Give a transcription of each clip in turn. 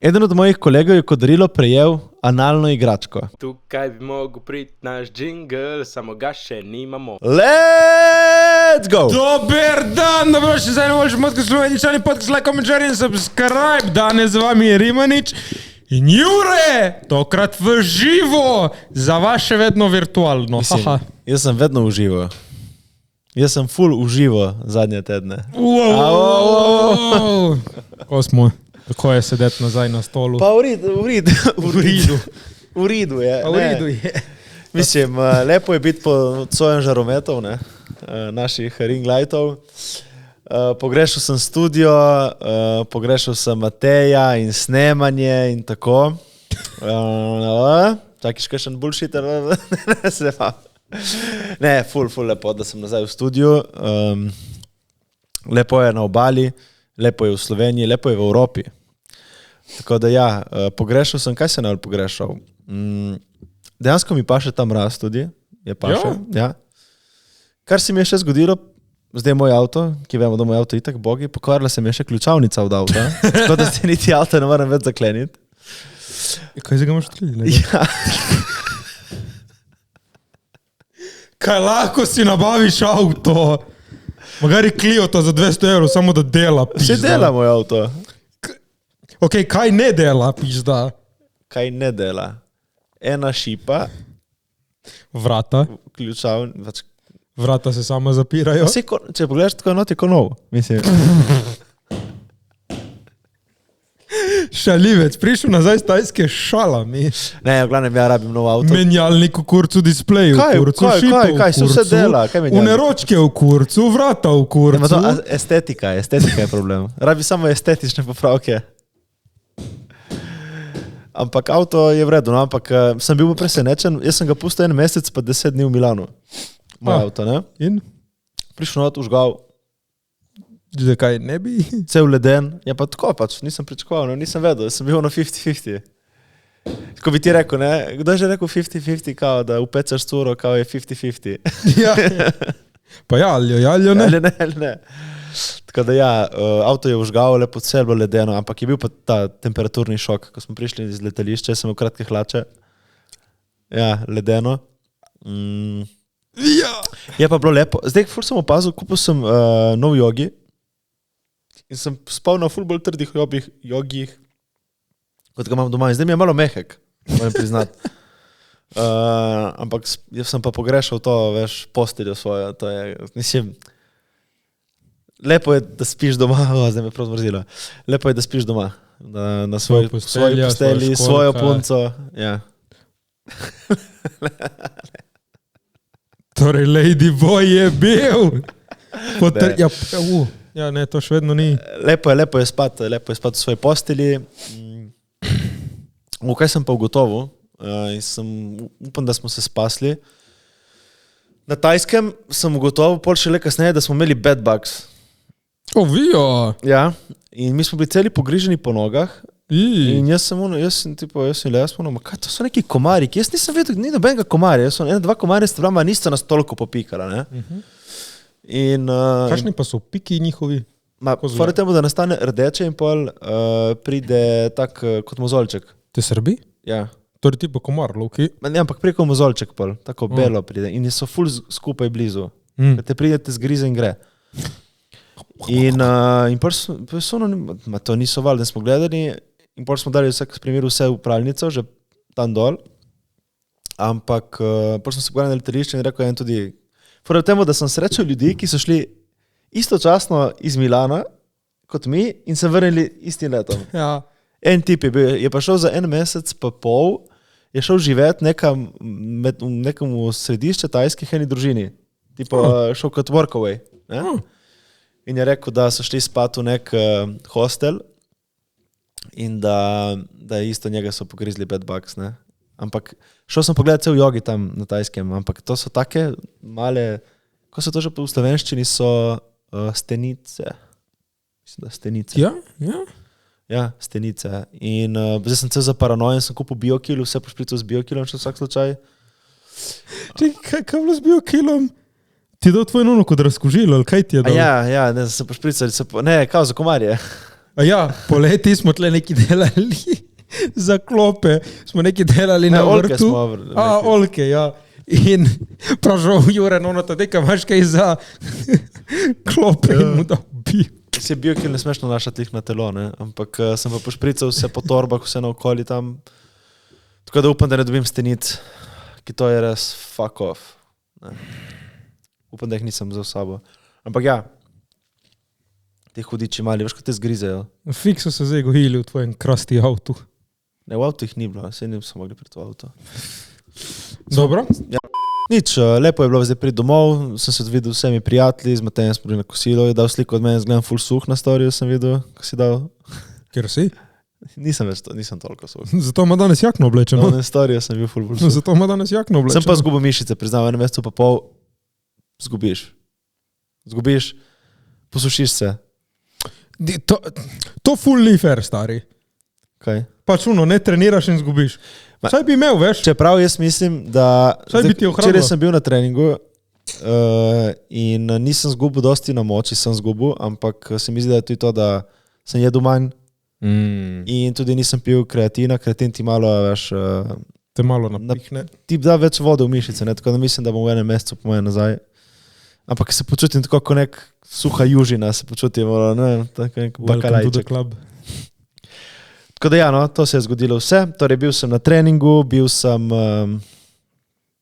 Eden od mojih kolegov je kot darilo prejel analno igračko. Tukaj bi mogel priti naš džingl, samo ga še nimamo. Let's go! Dober dan, dobrodošli za najboljši podcast slovenčani, podcast like, komentar in subscribe. Danes z vami je Rimanič in Jure, tokrat v živo, za vas še vedno virtualno. Jaz sem vedno uživo. Jaz sem full uživo zadnje tedne. Ko smo? Kako je sedeti nazaj na stolu? Pa v redu je. Mislim, lepo je biti pod sojem žarometov, ne? Naših ring lightov. Pogrešal sem studio, pogrešal sem Mateja in snemanje in tako. Čakiš kakšen bullshit? Ne, full lepo, da sem nazaj v studiu. Lepo je na obali, lepo je v Sloveniji, lepo je v Evropi. Tako da ja, pogrešal sem, kaj se najbolj pogrešal? Dejansko mi paše ta mraz tudi, je paše. Ja. Kar se mi je še zgodilo, zdaj moj avto, ki vemo, da moj avto itak bogi, pokvarila se mi je še ključavnica od avta, tako da se niti avto ne moram več zakleniti. Kaj se ga imaš tudi? Ja. Kaj lahko si nabaviš avto? Magari Clio-ta za 200 €, samo da dela, pizda. Vse dela moj avto. Ok, kaj ne dela, pizda? Kaj ne dela? Ena šipa, Vrata. Vrata se sama zapirajo. Če pogledaš tako not, je ko nov. Mislim. Šalivec, prišel nazaj z Tajske šalami. Ne, v glavnem ja rabim nov avto. Menjalnik v kurcu, displej v kurcu, šipa v kurcu. Kaj se vse dela? Kaj menjalnik? Uneročke v kurcu, vrata v kurcu. Estetika je problem. Rabi samo estetične popravke. Ampak avto je v redu, no? Ampak sem bil presenečen, jaz sem ga pustil 1 mesec pa 10 dni v Milanu. Moj avto, ne? In? Prišel not, užgal. Zakaj ne bi? Cel leden. Ja pa tako pač, nisem pričakoval, no? Nisem vedel, sem bil na 50-50. Tako bi ti rekel, ne? Kdo je že rekel 50-50, kao da upečeš curo, kao je 50-50. Ja. Pa jaljo, ne? Ali ne. Tako da ja, avto je užgal, lepo celo ledeno, ampak je bil pa ta temperaturni šok, ko smo prišli iz letališča, sem v kratke hlače. Ja, ledeno. Ja. Je pa bilo lepo. Zdaj, ful sem opazil, kupil sem nov jogi in sem spal na ful bolj trdih jogih, kot ga imam doma. In zdaj mi je malo mehek, moram priznati. Ampak jaz sem pa pogrešal to, veš, posteljo svojo. To je, mislim, lepo je, da spiš doma, zdaj me prav zmrzilo. Lepo je, da spiš doma, na svoji posteli, svojo punco. Ja. Torej, Ladyboy je bil. Ja, ne, to še vedno ni. Lepo je spati v svoji posteli. Kaj sem pa ugotovil, upam, da smo se spasli. Na Tajskem sem ugotovil, pol šele kasneje, da smo imeli bedbugs. Vijo. Ja, in mi smo bili celi pogriženi po nogah. In jaz sem kaj to so neki komari, ki jaz nisem vedel, ni nobenega komarja, jaz sem 1-2 komarja stavljama, nista nas toliko popikala, ne. Kakšni pa so piki njihovi? Fora temu, da nastane rdeče in pol pride tak kot mozolček. Te Srbi? Ja. Torej tipo komar, lovki? Ne, ampak preko mozolček pol, tako belo pride in so ful skupaj blizu. Kad te pride, te zgrize in gre. In to niso valjda, smo gledali in pol smo dali vsak primer vse v pralnico, že tam dol, ampak pol smo se pogledali na letališče in rekel en tudi, fora temu, da sem srečal ljudi, ki so šli istočasno iz Milana kot mi in se vrnili istim letom. Ja. En tip je pa šel za 1 mesec pa pol, je šel živeti nekam v nekem središče tajskih eni družini. Tipo šel kot workaway. Ne? In je rekel, da so šli spat v nek hostel in da isto njega so pogrizli bedbugs, ne. Ampak šel sem pogledati cel jogi tam na Tajskem, ampak to so take male, ko so to že v slovenščini, so stenice. Mislim, da stenice. Ja. Ja, stenice. In zdaj sem cel za paranojen, sem kupil BioKill, vse pošprical z BioKillom, še vsak slučaj. Kaj bilo z BioKillom? Ti je dal tvoj nono kot razkožilo, ali kaj ti je dal? Ja, ne, sem pošprical, ne, kao za komarje. A ja, poleti smo tle neki delali za klope, smo neki delali na olke vrtu. Olke, ja. In pražal Jure, no, ta deka, imaš kaj za klope in mu da bil. Si bil, ki ne smeš nanašati jih na telo, ne? Ampak sem pa pošprical vse po torbah, vse naokoli tam. Tako da upam, da ne dobim stenic, ki to je res fuck off. Ne? Upam, da jih nisem vzel s sabo. Ampak ja, te hudiči mali, veš, ko te zgrizejo. Fik so se zdaj gojili v tvojem krasti avtu. Ne, v avtu jih ni bilo, se nisem mogli priti v avto. Dobro. Ja. Nič, lepo je bilo zdaj priti domov, sem se videl vsemi prijatelji, z Matejem smo bili na kosilo, je dal sliko od mene, zgledam full suh na storiju, sem videl, ko si dal. Ker si? Nisem toliko suh. Zato ima danes jakno oblečeno. Na storiju sem bil full suh. Zato ima danes jakno oblečeno. Sem pa zgubil mišice, priznam, v enem mesecu pa pol zgubiš, posušiš se. To full ni fair, stari. Kaj? Pač ne treniraš in zgubiš. Saj bi imel, veš? Čeprav jaz mislim, da včeraj sem bil na treningu in nisem zgubil dosti na moči, sem zgubil, ampak se mi zdi, da je tudi to, da sem jedel manj in tudi nisem pil kreatina, kreatin ti malo, veš... Te malo napihne. Ti da več vode v mišice, ne? Tako da mislim, da bom v enem mesecu po moje nazaj. Ampak se počutim tako, kot nek suha južina, se počutim, ne, tako nek bakalajček. Tako da ja, no, to se je zgodilo vse. Torej, bil sem na treningu, bil sem...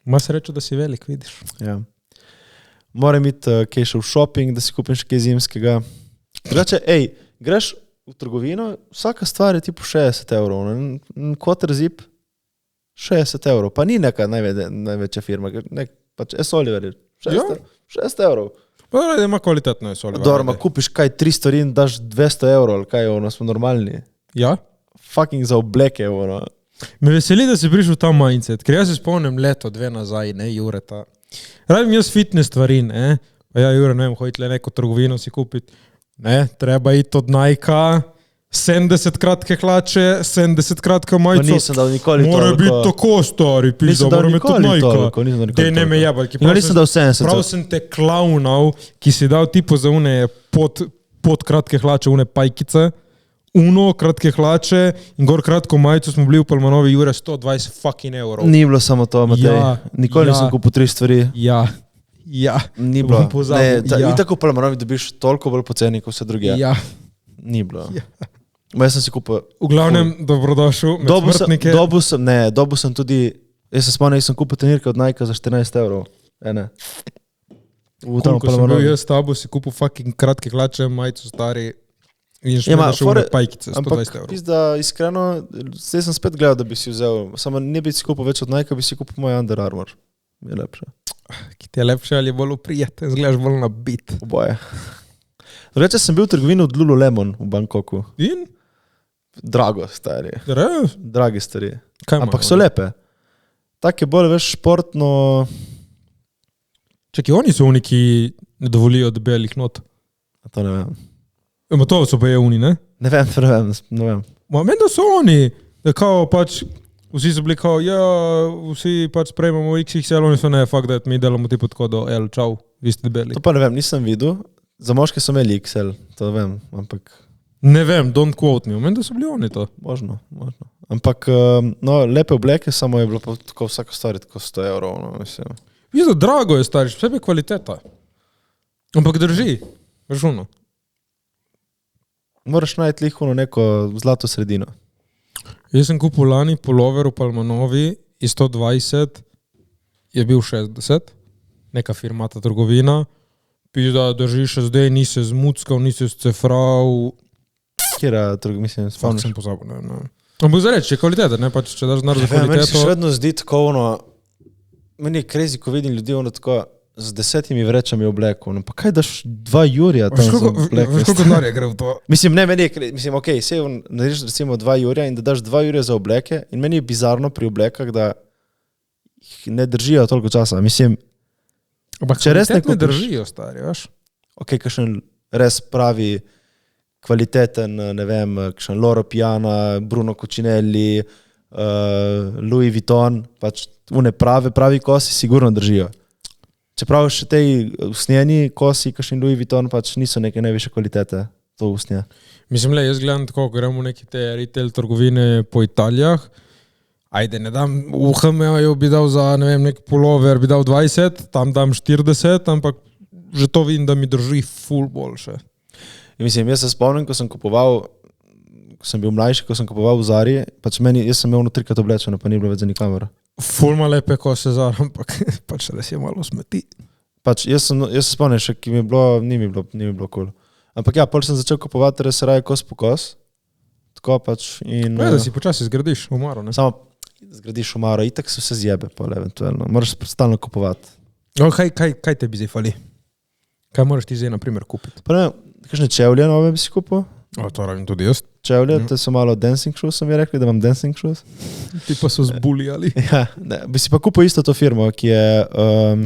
Ma srečo, da si velik, vidiš. Ja. Moram iti kaj še v shopping, da si kupim še kaj zimskega. Drugače, greš v trgovino, vsaka stvar je tipo 60 evrov. Quarter zip, 60 evrov. Pa ni neka največja firma, pač S-Oliver, 6 evrov. Pa da ima kvalitetno S-Oliver. Dobro, kupiš kaj 300 in daš 200 evrov, ali kaj, smo normalni. Ja? Fucking za obleke, ono. Me veseli, da si prišel v ta mindset, ker jaz se spomnim leto, 2 nazaj, ne, Jureta. Rabim jaz fitness stvari, ne, pa ja, Jure, ne vem, hojiti le neko trgovino si kupiti. Ne, treba iti od Nike, 70 kratke hlače, 70 kratka majico. Pa nisem dal nikoli toliko. Mora biti tako stari, pizda, mora biti od Nike. Dej, ne me jebaj. Nisem dal 70. Prav sem te klaunal, ki si dal tipo za une pod kratke hlače, une pajkice. Kratke hlače in gor kratko majico smo bili v Palmanovi, Jure, 120 fucking evrov. Ni bilo samo to, Matej. Ja, nikoli nisem kupil 3 stvari. Ja. Ni bilo. Ja. Tako v Palmanovi dobiš toliko bolj poceni, kot vse druge. Ja. Ni bilo. Ja. Jaz sem si kupil... V glavnem, dobrodošel med smrtnike. Dobil sem tudi... Jaz se spomnim, jaz sem kupil trenirke od Nike za 14 evrov. Ene. Koliko sem bil jaz s tabo, si kupil fucking kratke hlače, majico stari... In še še une pajkice, 120 evrov. Pizda, iskreno, zdaj sem spet gledal, da bi si vzel, samo ne bi si kupil več od Nike, bi si kupil moj Under Armour. Je lepše. Ki ti je lepše ali je bolj uprijeten, zgledaš bolj nabit. Oboje. Reče, sem bil v trgovini od Lululemon v Bangkoku. In? Drago, stari. Res? Dragi stari. Ampak so lepe. Tak je bolj, veš, športno... Čaki, oni so oni, ki ne dovolijo debelih not. A to ne vem. To so pa je oni, ne? Ne vem. Meni, da so oni, da kao pač, vsi so bili kao, ja, vsi pač sprejmemo XXL, oni so ne, fuck that, mi delamo tipo tako do L, čau, vi ste debeli. To pa ne vem, nisem videl. Za moške so imeli XL, to vem, ampak... Ne vem, don't quote me, meni, da so bili oni to. Možno. Ampak, no, lepe obleke, samo je bilo pa tako vsako stvari, tako 100 evrov, no, mislim. Vizo, drago je stari, vse je kvaliteta. Ampak drži, ražuno. Moraš najti lihuno neko zlato sredino. Jaz sem kupil lani polover v Palmanovi iz 120, je bil 60, neka firmata trgovina, pizda, drži še zdaj, ni se zmuckal, ni se scefral. Kjera trgovina, mislim, spomniš? Fakt sem pozabil, ne. Ampak za reči, je kvaliteta, ne, pač če daš znar za kvaliteto. Meni se še vedno zdi tako, meni je crazy, ko vidim ljudi, tako, z 10 vrečami obleku. No, pa kaj daš 2 jurja tam za oblek? Veš, koliko denarja gre v to? Mislim, okej, sej narediš recimo 2 jurja in da daš 2 jurja za obleke in meni je bizarno pri oblekah, da jih ne držijo toliko časa. Mislim, če res ne držijo, stari, veš? Okej, kakšen res pravi kvaliteten, ne vem, kakšen Loro Piana, Bruno Cucinelli, Louis Vuitton, pač une pravi kosi sigurno držijo. Čeprav še tej usnjeni kosi, kakšen Louis Vuitton, pač niso neke najviše kvalitete, to usnje. Mislim, jaz gledam tako, gremo v neke te retail trgovine po Italijah, ajde, ne dam, v HM-ju bi dal za, ne vem, nek pulover, bi dal 20, tam dam 40, ampak že to vidim, da mi drži ful boljše. In mislim, jaz se spomnim, ko sem kupoval, ko sem bil mlajši, ko sem kupoval v Zari, pač jaz sem imel 3-krat oblečeno, pa ni bilo več za nikamor. Ful ima lepe kose Zara, ampak pač res je malo smeti. Pač jaz se spomnim še, ki mi je bilo, ni mi bilo cool. Ampak ja, pol sem začel kupovati res raje kos po kos. Tako pač in... Ja, da si počasi zgradiš omaro, ne? Samo zgradiš omaro, itak se vse zjebe pol eventualno. Moraš stalno kupovati. No, kaj tebi zdaj fali? Kaj moraš ti zdaj, na primer, kupiti? Pa ne, kakšne čevlje nove bi si kupil? O, to rabim tudi jaz. Čevlje, to so malo dancing shoes, so mi rekli, da imam dancing shoes. Ti pa so zbulijali. Ja, ne, bi si pa kupil isto to firmo, ki je...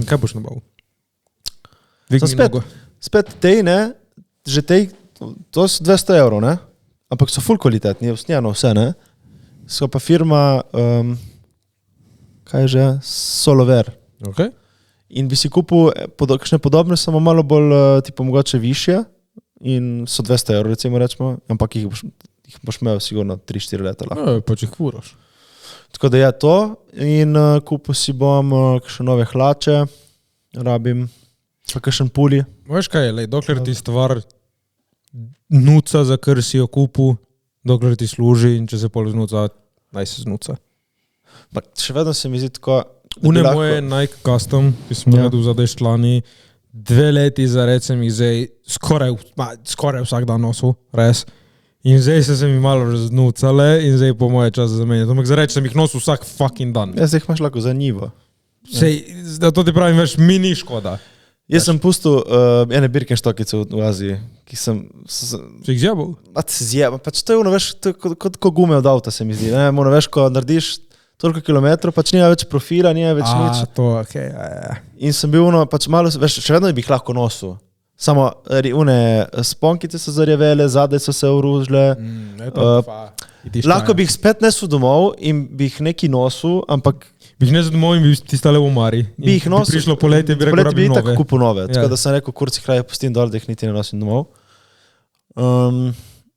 Kaj boš nabavil? Spet tej, ne, že tej, to so 200 €, ne? Ampak so ful kvalitetni, je usnjeno vse, ne? So pa firma, kaj je že, Solover. Okay. In bi si kupil kakšne podobne, samo malo bolj, tipo mogoče višje in so 200 €, recimo rečemo, ampak jih boš imel sigurno 3-4 leta lahko. Ja, pa če jih furaš. Tako da je to in kupil si bom kakšne nove hlače, rabim, pa kakšen puli. Veš kaj, dokler ti stvar nuca, za kar si jo kupil, dokler ti služi in če se pol znuca, naj se znuca. Pa še vedno se mi zdi tako... Une moje Nike Custom, ki sem naredil za dešt lani, 2 leti zared sem jih zdaj skoraj vsak dan nosil, res. In zdaj se mi malo raznucale in zdaj po moje čas zamenjati. Ampak zareč sem jih nosil vsak fucking dan. Ja, zdaj jih imaš lahko za njivo. Sej, da to ti pravim, veš, mi ni škoda. Jaz sem pustil ene Birkenstockice v Aziji, ki sem... Si jih zjebal? Pač to je ono, veš, to je kot gume od avta se mi zdi. Ne, ono, veš, ko narediš toliko kilometrov, pač nima več profila, nima več nič. To, okej, ja. In sem bil ono, pač malo, veš, še vedno bi jih lahko nosil. Samo, one sponkice so zarjavele, zadaj so se uružile. Lahko bi jih spet nesel domov in bi jih neki nosil, ampak... Bi jih nesel domov in bi ti stale v omari. Bi jih nosil. Prišlo poletje, bi rekel, rabim nove. Poletje bi tako kupil nove. Tako da sem rekel, kurci kraje pustim dol, da jih niti ne nosim domov.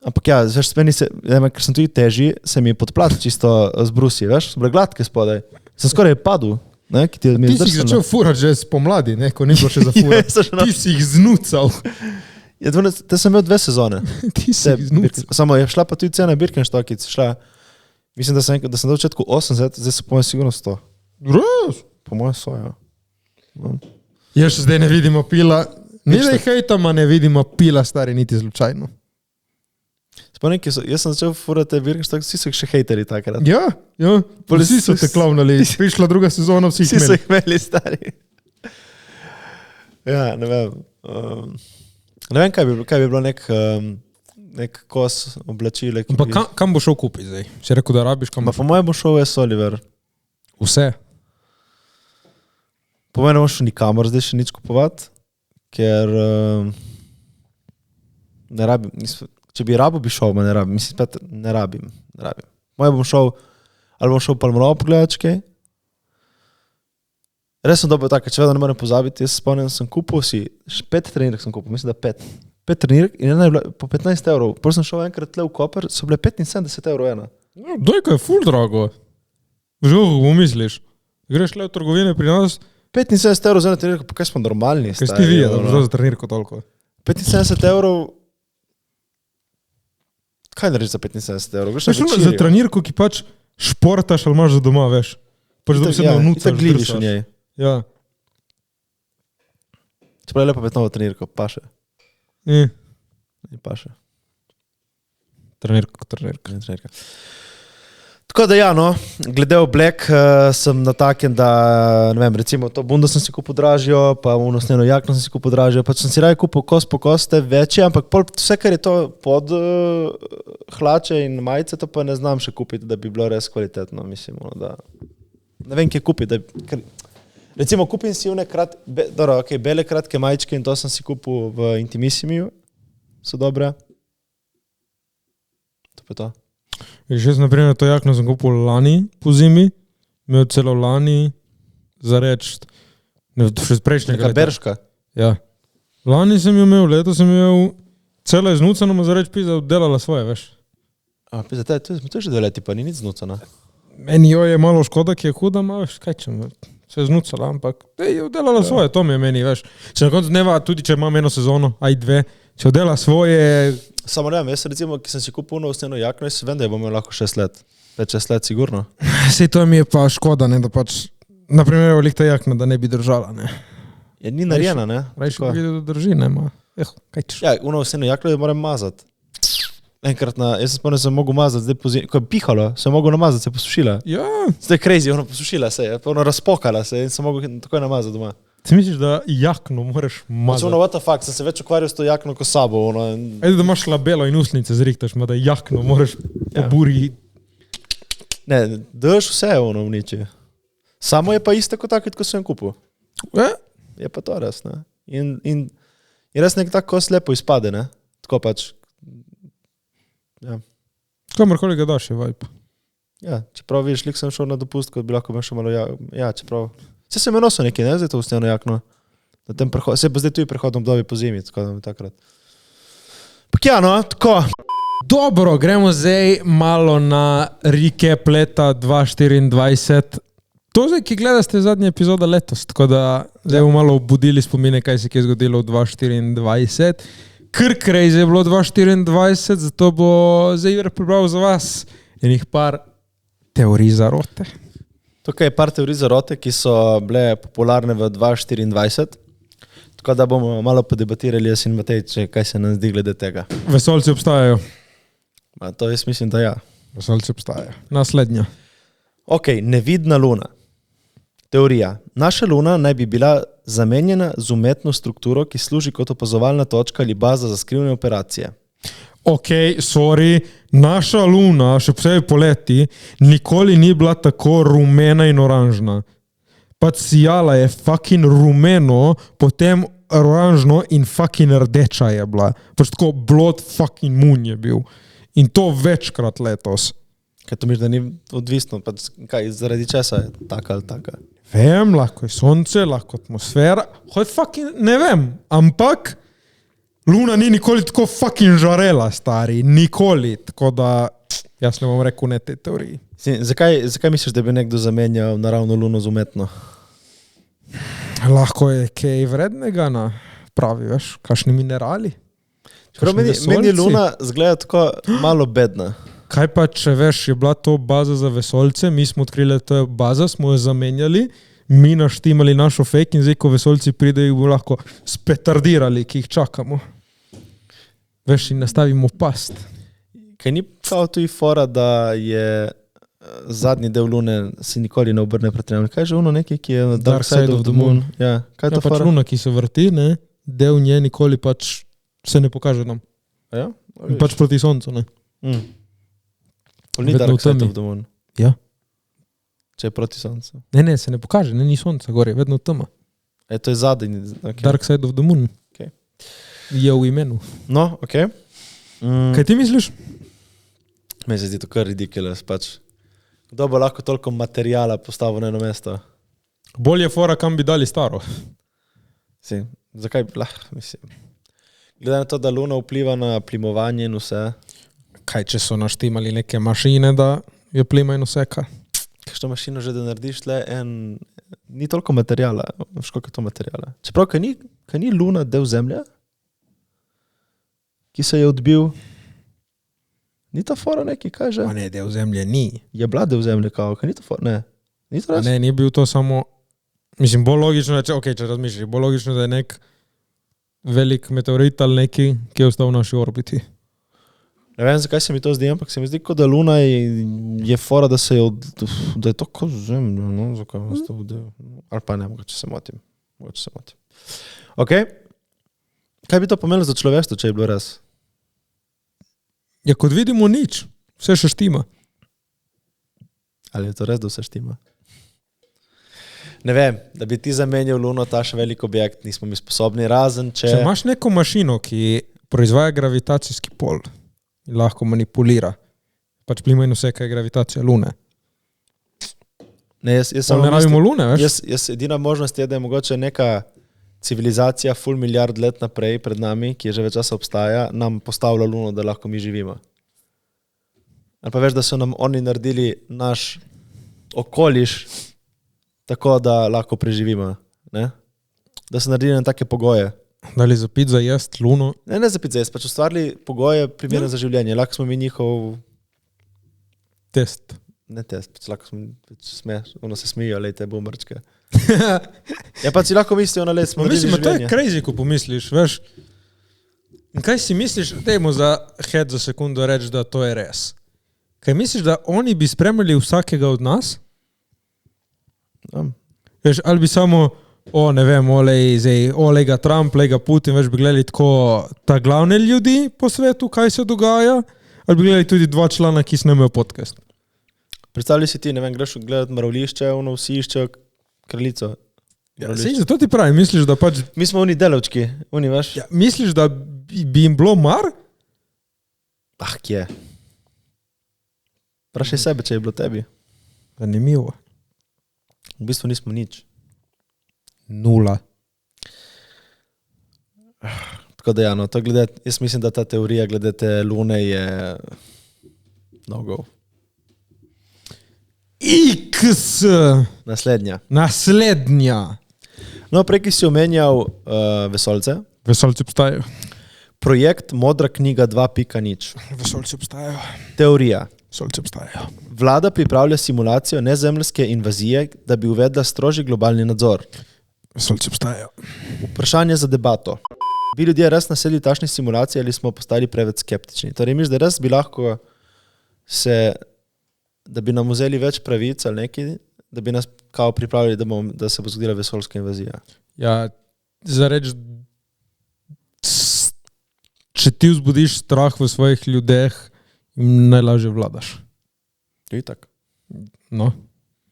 Ampak ja, veš, ker sem tudi težji, se mi je podplat čisto zbrusi, veš, so bile gladke spodaj. Sem skoraj padel. Ne, ki ti je ti si jih začel furati že spomladi, ne, ko ni bilo še za furati. Ti si jih znucal. Ja, te sem imel 2 sezone. Ti si jih znucal. Samo je šla pa tudi cena Birkenstockic, mislim, da sem na začetku 80, zdaj so po mojem sigurno 100. Res? Po mojem so, ja. Ja, še zdaj ne vidimo pila. Ni da jih hejtama, ne vidimo pila, stari, niti slučajno. Spomnim, jaz sem začel furati Birkenstockic, vsi so jih še hejteri takrat. Ja. Vsi so te klavnali. Prišla druga sezona, vsi so jih imeli, stari. Ja, ne vem. Ne vem, kaj bi bilo nek kos oblačile. Ampak kam bo šel kupiti zdaj? Si rekel, da rabiš kam? Po mojem bo šel Oliver. Vse? Po mojem ne boš šel nikamor zdaj še nič kupovati, ker ne rabim, če bi rabo bi šel, ne rabim, mislim spet ne rabim. Moje bom šel, ali bom šel Palmrovo pogledati, kaj? Res sem dobil tako, če vedno ne moram pozabiti, jaz spomnim, sem kupil si, 5 trenirk sem kupil, mislim, da 5. 5 trenirk in ena je bila po 15 €. Potem sem šel enkrat tle v Koper, so bile 75 € ena. Ja, dojka je ful drago. Že misliš? Greš le v trgovine pri nas? 75 € za eno trenirko, pa kaj smo normalni? Kaj ste vi, da za trenirko toliko? 75 €... Kaj narediš za 75 €? Veš, za trenirko, ki pač športaš ali imaš za doma, veš. Pač da bi se nucaš. Itak gliviš v njej. Ja. Čeprav je lepo pet novo trenirko, paše. Ne paše. Trenirka. Tako da ja, no, glede oblek sem na takem, da, ne vem, recimo to bundo sem si kupil dražjo, pa unosnjeno jakno sem si kupil dražjo, pač sem si raje kupil kos po koste večje, ampak vse, kar je to pod hlače in majice, to pa ne znam še kupiti, da bi bilo res kvalitetno, mislim, da ne vem, kje kupiti, recimo kupim si bele kratke majčke in to sem si kupil v Intimissimiju, so dobre. To pa je to. Še naprimer to jakno sem kupil lani po zimi, imel celo lani za reč, še z prejšnjega leta. Neka berška? Ja. Lani sem jo imel, leto sem imel Celo je znucano, mu zareč pisa, delala svoje, veš. To je že 2 leti, pa ni nič znucano. Meni jo je malo škoda, ki je huda, ma veš, kaj če se je znucala, ampak je delala svoje, to mi je meni, veš. Če na koncu dneva, tudi če imam 1 sezono, aj 2, če dela svoje... Samo ne vem, jaz recimo, ki sem si kupil usnjeno jakno, jaz vem, da je bom imel lahko 6 let. 5-6 let, sigurno. Sej to mi je pa škoda, ne, da pač, naprimer, velik ta jakna, da ne bi držala, ne. Je ni narejena, ne? Rajši bi videl, da drži, ne, ma. Kaj češ? Ja, usnjeno jakno jo moram mazati. Enkrat jaz sem spomnil, sem mogel mazati, zdaj pozimi, ko je pihalo, sem mogel namazati, se je posušila. Ja. Zdaj je crazy, posušila se je, razpokala se in sem mogel takoj namazati doma. Ti misliš, da jakno moraš mazati? What the fuck, sem se več ukvarjal s to jakno kot sabo. Ajde, da imaš labelo in usnice zrihtaš, ma da jakno moraš oburi. Ne, daš vse uniči. Samo je pa isto kot takrat, ko sem kupil. Je pa to res, ne. In res nek tako slepo izpade, ne. Tako pač. Ja. Kamorkoli ga daš je vibe. Ja, čeprav vidiš, lik sem šel na dopust, ko bi lahko imel še malo čeprav. Vse sem imel nosil nekaj, ne, zdaj to usnjeno jakno. Na tem prehod, se pa zdaj tu prehodom obdobje po zimi, tako da mi takrat. Pak ja, no, tako. Dobro, gremo zdaj malo na recap leta 2024. To zdaj, ki gledaste zadnja epizoda letos, tako da zdaj bomo malo obudili spomine, kaj se je zgodilo v 2024. Kar crazy je bilo 2024, zato bo zdaj Jure prebral za vas enih par teorij zarote. Tukaj je par teorij zarote, ki so bile popularne v 2024, tako da bomo malo podebatirali jaz in Matej, kaj se nam zdi glede tega. Vesoljci obstajajo. To jaz mislim, da ja. Vesoljci obstajajo. Naslednja. Ok, nevidna luna. Teorija. Naša luna naj bi bila zamenjena z umetno strukturo, ki služi kot opazovalna točka ali baza za skrivne operacije. Ok, sorry, naša luna, še posebej poleti, nikoli ni bila tako rumena in oranžna. Pač sijala je fucking rumeno, potem oranžno in fucking rdeča je bila. Pač tako blood fucking moon je bil. In to večkrat letos. Kaj to misliš, da ni odvisno? Pač, kaj, zaradi česa je taka ali taka? Vem, lahko je sonce, lahko atmosfera. Hoj fucking, ne vem, ampak luna ni nikoli tako fucking žarela, stari. Nikoli. Tako da, jaz ne bom rekel ne te teoriji. Zakaj misliš, da bi nekdo zamenjal naravno luno z umetno? Lahko je kaj vrednega na pravi, veš, kakšni minerali. Meni luna zgleda tako malo bedna. Kaj pa, če veš, je bila to baza za vesoljce, mi smo odkrili, da to je baza, smo jo zamenjali, mi naštimali našo fake in zdaj, ko vesoljci pridejo, jih bo lahko spetardirali, ki jih čakamo. Veš, in nastavimo past. Kaj ni kao tu i fora, da je zadnji del lune se nikoli ne obrne proti nam. Kaj je že ono nekaj, ki je na Dark Side of the Moon? Ja, kaj je to pač fora? Luna, ki se vrti, ne? Del nje nikoli pač se ne pokaže nam. Ja? Pač proti soncu, ne? Ni Dark Side of the Moon. Ja. Če je proti soncu. Ne, se ne pokaže, ne, ni sonca gor, je vedno tema. To je zadnji. Okay. Dark Side of the Moon. Okay. Je v imenu. No, ok. Kaj ti misliš? Meni se zdi to kar ridiculous, pač. Kdo bo lahko toliko materijala postavil na eno mesto? Bolje fora, kam bi dali staro. Zakaj? Mislim. Glede na to, da luna vpliva na plimovanje in vse. Kaj, če so naštimali neke mašine, da je plima in vseka? Kakšno mašino že, da narediš tle ni toliko materijala. Veš, koliko je to materijala. Čeprav, kaj ni luna del zemlje, ki se je odbil, ni ta fora neki, kaj že? Pa ne, del zemlje ni. Je bila del zemlje, kao, kaj ni ta fora? Ne. Ni to res? Ne, ni bil to samo, mislim, bolj logično, če razmišljaš, bolj logično, da je nek velik meteorit ali neki, ki je ostal v naši orbiti. Ne vem, zakaj se mi to zdi, ampak se mi zdi, kot da luna je fora, da je to kot zemlja, no, zakaj vas to vdel. Ali pa ne, mogoče se motim. Ok. Kaj bi to pomenilo za človeštvo, če je bilo res? Ja, kot vidimo nič, vse še štima. Ali je to res, da vse štima? Ne vem, da bi ti zamenjal luno, ta še velik objekt, nismo mi sposobni, razen če... Če imaš neko mašino, ki proizvaja gravitacijski pol in lahko manipulira, pač plima in vse, kaj je gravitacija lune. Ne, jaz ne rabimo lune, veš? Jaz edina možnost je, da je mogoče neka civilizacija ful milijard let naprej pred nami, ki je že več časa obstaja, nam postavlja luno, da lahko mi živimo. Ali pa veš, da so nam oni naredili naš okoliš tako, da lahko preživimo. Ne? Da so naredili nam take pogoje. Dali za pizza jest luno. Ne za pizza jest, pač ustvarili pogoje primerne za življenje. Lahko smo mi njihov... Test. Ne test, pač lahko smo ono se smijo, lejte, boomerčke. Ja, pa si lahko mislijo na let, smo naredili Mislim, to je življenje. crazy, ko pomisliš, veš. In kaj si misliš, dajmo za head za sekundo reči, da to je res. Kaj misliš, da oni bi spremljali vsakega od nas? Ja. Veš, ali bi samo, ne vem, olega Trump, olega Putin, veš, bi gledali tako ta glavne ljudi po svetu, kaj se dogaja, ali bi gledali tudi 2 člana, ki snemajo podcast. Predstavljaj si ti, ne vem, greš gledati mravljišče, ono vsi iščejo kraljico. Ja, sej, zato ti pravi, misliš, da pač... Mi smo oni delavčki, oni veš? Ja, misliš, da bi jim bilo mar? Kje? Prašaj sebe, če je bilo tebi. Zanimivo. V bistvu nismo nič. 0. Tako da ja, no, to glede, jaz mislim, da ta teorija glede te lune je no go. X! Naslednja. Naslednja. No, prej, ki si omenjal vesoljce. Vesoljci obstajajo. Projekt Modra knjiga 2.0. Vesoljci obstajajo. Teorija. Vesoljci obstajajo. Vlada pripravlja simulacijo nezemeljske invazije, da bi uvedla strožji globalni nadzor. Vesoljci obstajajo. Vprašanje za debato. Bi ljudje res nasedli takšni simulaciji ali smo postali preveč skeptični? Torej, misliš, da res bi lahko da bi nam vzeli več pravic ali nekaj, da bi nas kao pripravili, da se bo zgodila vesoljska invazija? Ja, za reč, če ti vzbudiš strah v svojih ljudeh, najlažje vladaš. Je tak. No.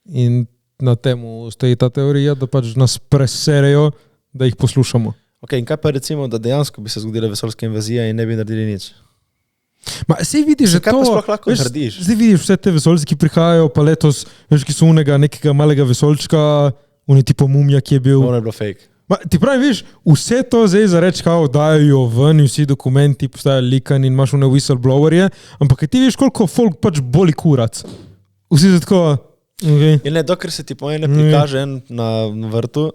In na temu stoji ta teorija, da pač nas preserejo, da jih poslušamo. Ok, in kaj pa recimo, da dejansko bi se zgodila vesoljska invazija in ne bi naredili nič? Ma, sej vidiš, že Kaj to... pa sploh lahko narediš? Zdaj vidiš vse te vesoljci, ki prihajajo, pa letos, veš, ki so nekega malega vesoljčka, tipo mumija, ki je bil... Ono je bilo fake. Ma, ti pravi, viš, vse to zdaj za reč, kao dajo ven in vsi dokumenti postajajo likan in imaš whistleblowerje, ampak ti viš, koliko folk pač boli kurac. Vsi so tako... Okay. In ne, dokler se ti po ne prikaže en na vrtu.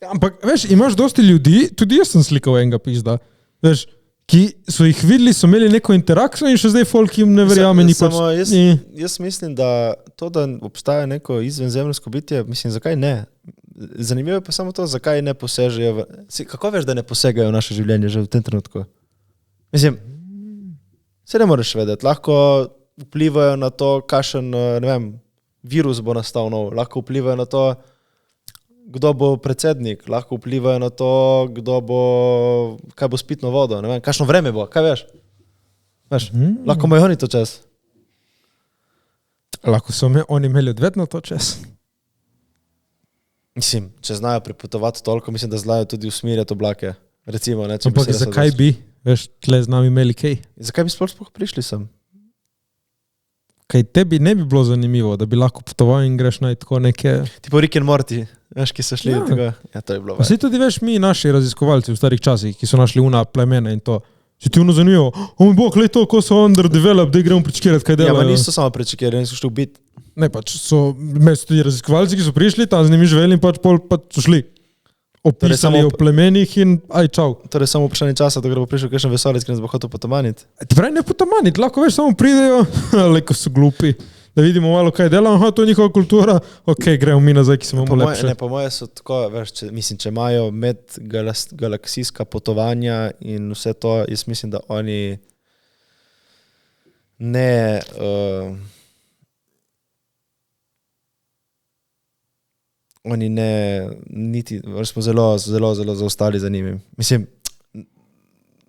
Ampak, veš, imaš dosti ljudi, tudi jaz sem slikal enega pizda, veš, ki so jih videli, so imeli neko interakcijo in še zdaj folk jim ne verjame ni pač. Jaz mislim, da to, da obstaja neko izvenzemljsko bitje, mislim, zakaj ne? Zanimivo je pa samo to, zakaj ne posežejo. Kako veš, da ne posegajo v naše življenje že v tem trenutku? Mislim, se ne moreš vedeti. Lahko vplivajo na to, kakšen, ne vem, virus bo nastal nov. Lahko vplivajo na to, kdo bo predsednik. Lahko vplivajo na to, kaj bo s pitno vodo. Ne vem, kakšno vreme bo, kaj veš? Veš, lahko imajo oni to čas. Lahko so oni imeli odvetno to čas. Mislim, če znajo prepotovati toliko, mislim, da znajo tudi usmirjati oblake. Recimo, ne, če ampak zakaj bi, veš, tle z nami imeli kaj? Zakaj bi sploh prišli sem? Kaj tebi ne bi bilo zanimivo, da bi lahko potoval in greš naj tako neke... Tipo Rick and Morty, veš, ki so šli do tega. Ja, to je bilo. Vsi tudi veš, mi, naši raziskovalci v starih časih, ki so našli plemena in to. Si ti zanimivo, moj bog, glej to, ko so underdeveloped, da gremo prečekirati, kaj delajo. Ja, pa niso samo prečekirali, niso šli v bit. Ne, pač so tudi raziskovalci, ki so prišli, tam z njimi živeli in pač so šli. Opisali o plemenih in aj čau. Torej samo vprašanje časa, da bo prišel kakšen vesolec, ki nas bo hotel potamaniti. Ti pravi ne potamaniti, lahko veš, samo pridejo, leko so glupi, da vidimo malo, kaj delajo, to je njihova kultura, ok, gremo mi nazaj, ki se imamo lepše. Ne, po moje so tako, veš, če imajo medgalaksijska potovanja in vse to, jaz mislim, da oni ne... Oni ne, niti, smo zelo zaostali za njimi. Mislim,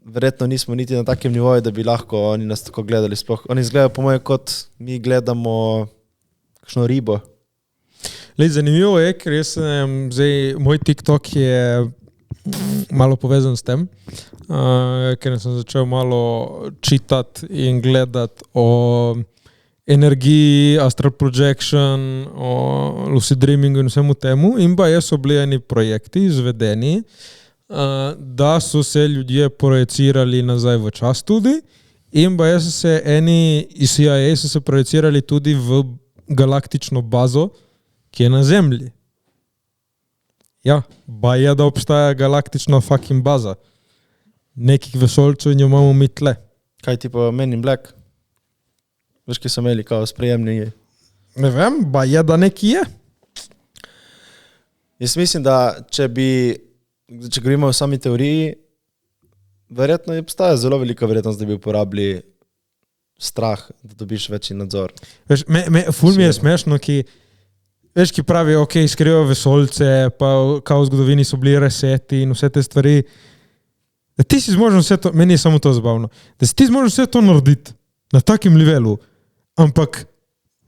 verjetno nismo niti na takem nivoju, da bi lahko oni nas tako gledali sploh. Oni izgledajo po moje, kot mi gledamo kakšno ribo. Lej, zanimivo je, ker jaz zdaj, moj TikTok je malo povezan s tem, ker sem začel malo čitati in gledati o energiji, astral projection, o lucid dreamingu in vsemu temu in pa so bili eni projekti izvedeni, da so se ljudje projecirali nazaj v čas tudi in pa so se eni iz CIA so se projecirali tudi v galaktično bazo, ki je na Zemlji. Ja, baje, da obstaja galaktična fucking baza. Nekih vesoljcev in jo imamo mi tle. Kaj tipo Men in Black? Veš, ki so imeli kao sprejemni. Ne vem, baje, da neki je. Jaz mislim, da če govorimo o sami teoriji, verjetno obstaja zelo velika verjetnost, da bi uporabili strah, da dobiš večji nadzor. Veš, ful mi je smešno, ki pravi, ok, skrivajo vesoljce, pa kao v zgodovini so bili reseti in vse te stvari. Da ti si zmožen vse to, meni je samo to zabavno, da si ti zmožen vse to narediti na takem levelu, ampak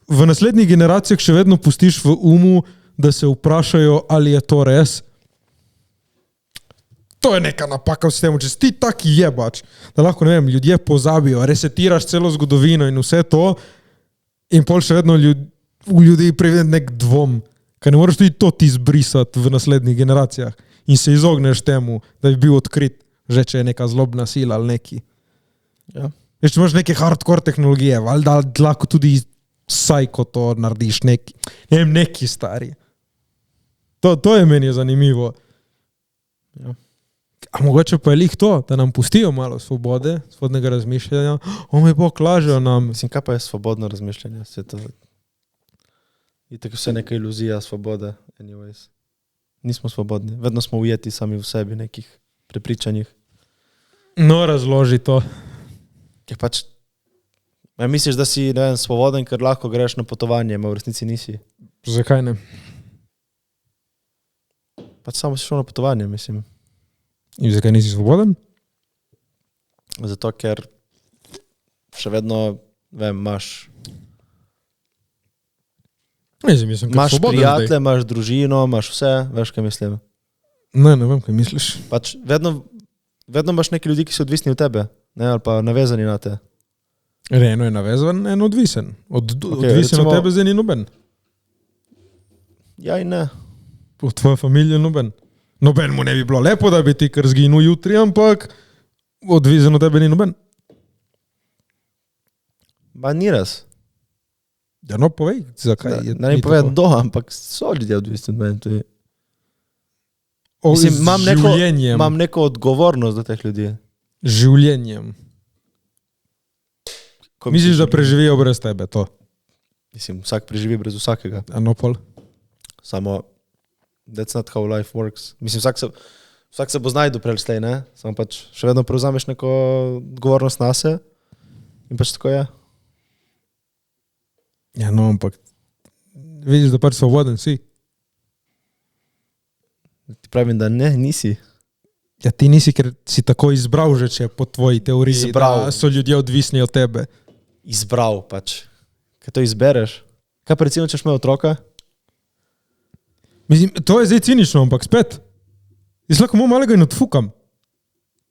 v naslednjih generacijah še vedno pustiš v umu, da se vprašajo, ali je to res. To je neka napaka v sistemu, če si ti taki jebač, da lahko, ne vem, ljudje pozabijo, resetiraš celo zgodovino in vse to in pol še vedno v ljudi privede nek dvom, kaj ne moreš tudi to ti zbrisati v naslednjih generacijah in se izogneš temu, da bi bil odkrit, že če je neka zlobna sila ali neki. Ja. Veš, če imaš neke hardcore tehnologije, valjda lahko tudi psycho to narediš, neki stari. To je meni zanimivo. Ja. A mogoče pa je lih to, da nam pustijo malo svobode, svobodnega razmišljanja. O moj bog, lažejo nam. Mislim, kaj pa je svobodno razmišljanje? Je tako vse neka iluzija svobode. Anyways. Nismo svobodni. Vedno smo ujeti sami v sebi nekih prepričanjih. No, razloži to. Ker pač, misliš, da si svoboden, ker lahko greš na potovanje, v resnici nisi. Zakaj ne? Pač samo si šel na potovanje, mislim. In zakaj nisi svoboden? Zato, ker še vedno, imaš imaš prijatelje, imaš družino, imaš vse, veš, kaj mislim. Ne vem, kaj misliš. Pač vedno imaš neki ljudi, ki so odvisni od tebe, ne, ali pa navezani na te. Eno je navezan, eno odvisen. Odvisen recimo, od tebe zdaj ni noben. Ja in ne. V tvojo familijo noben. Noben mu ne bi bilo lepo, da bi ti kar zginil jutri, ampak odvisen od tebe ni noben. Ma ni res. Ja, no, povej, zakaj je. Ne povem do, ampak so ljudje odvisni od mene. Mislim, imam neko odgovornost do teh ljudi. Življenjem. Misliš, da preživijo brez tebe to? Mislim, vsak preživi brez vsakega. Anopol? Samo, that's not how life works. Mislim, vsak se bo znajdu prelstej, ne? Samo pač še vedno prevzameš neko odgovornost nase in pač tako je. Ja, no, ampak vidiš, da pač svoboden si. Ti pravim, da ne, nisi. Ja, ti nisi, ker si tako izbral že, če po tvoji teoriji, Izbral. da so ljudje odvisni od tebe. Izbral pač. Kaj to izbereš? Kaj pa recimo, če imaš otroka? Mislim, to je zdaj cinično, ampak spet. Jaz lahko malega in odfukam.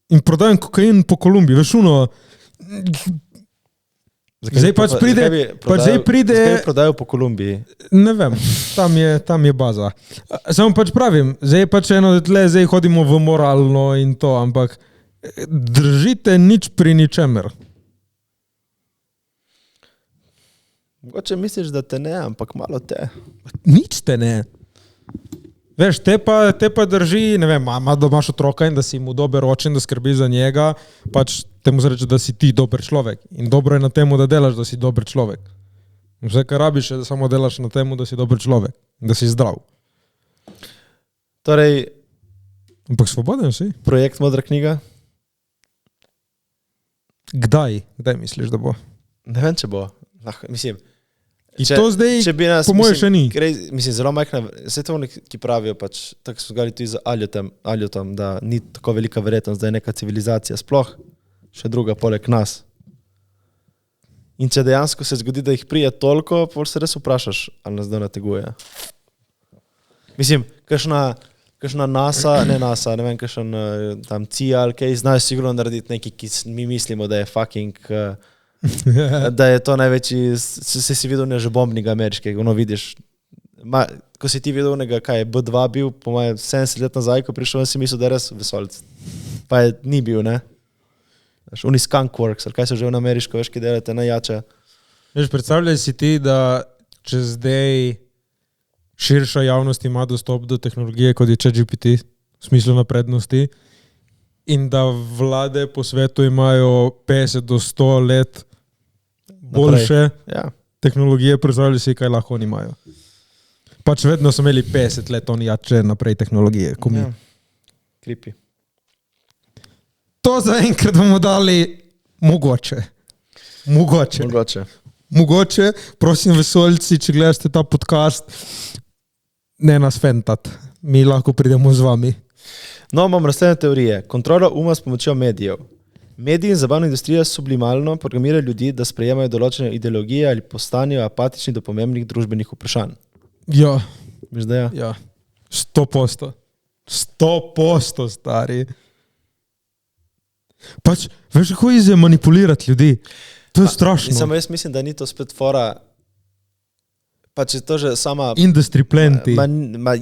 In prodajam kokain po Kolumbiji. Veš, zdaj pač pride... Zdaj bi prodajal po Kolumbiji? Ne vem, tam je baza. Samo pač pravim, zdaj pač eno tle, zdaj hodimo v moralno in to, ampak držite nič pri ničemer. Mogoče misliš, da te ne, ampak malo te. Nič te ne. Veš, te pa drži, ne vem, da imaš otroka in da si mu dober oče in da skrbi za njega, pač temu se reče, da si ti dober človek. In dobro je na temu, da delaš, da si dober človek. Vse, kar rabiš, je, da samo delaš na temu, da si dober človek. Da si zdrav. Torej... Ampak svoboden si. Projekt Modra knjiga? Kdaj misliš, da bo? Ne vem, če bo. Mislim... To zdaj, po moje še ni. Mislim, zelo majhna, vse to oni, ki pravijo, pač, tako so gali tudi za Aljotom, da ni tako velika verjetnost, da je neka civilizacija sploh, še druga poleg nas. In če dejansko se zgodi, da jih prije toliko, pol se res vprašaš, ali nas da nateguje. Mislim, kakšna NASA, ne vem, kakšen tam CIA ali kaj, znajo sigurno narediti nekaj, ki mi mislimo, da je fucking da je to največji, si videl ne že bombnega ameriškega, vidiš, ko si ti videl onega, kaj je B2 bil, po mojem 70 let nazaj, ko prišel, si mislil, da je res vesolc. Pa ni bil, ne? Oni skunk works, ali kaj so že v ameriško, veš, ki delate najjače. Veš, predstavljaj si ti, da če zdaj širša javnost ima dostop do tehnologije, kot je ChatGPT, v smislu naprednosti, in da vlade po svetu imajo 50 do 100 let boljše tehnologije, predstavljaj si, kaj lahko oni imajo. Pač vedno so imeli 50 let oni jače naprej tehnologije, ko mi. Creepy. To zaenkrat bomo dali mogoče. Mogoče, prosim vesoljci, če gledate ta podcast, ne nas fentat. Mi lahko pridemo z vami. No, imam razsledne teorije. Kontrola uma s pomočjo medijev. Mediji in zabavna industrija sublimalno programirajo ljudi, da sprejemajo določene ideologije ali postanejo apatični do pomembnih družbenih vprašanj. Ja. Miš, da ja? Ja. 100%. 100%, stari. Pač, veš, kako je manipulirati ljudi? To je strašno. Samo jaz mislim, da ni to spet fora, pač je to že sama... Industry plenty.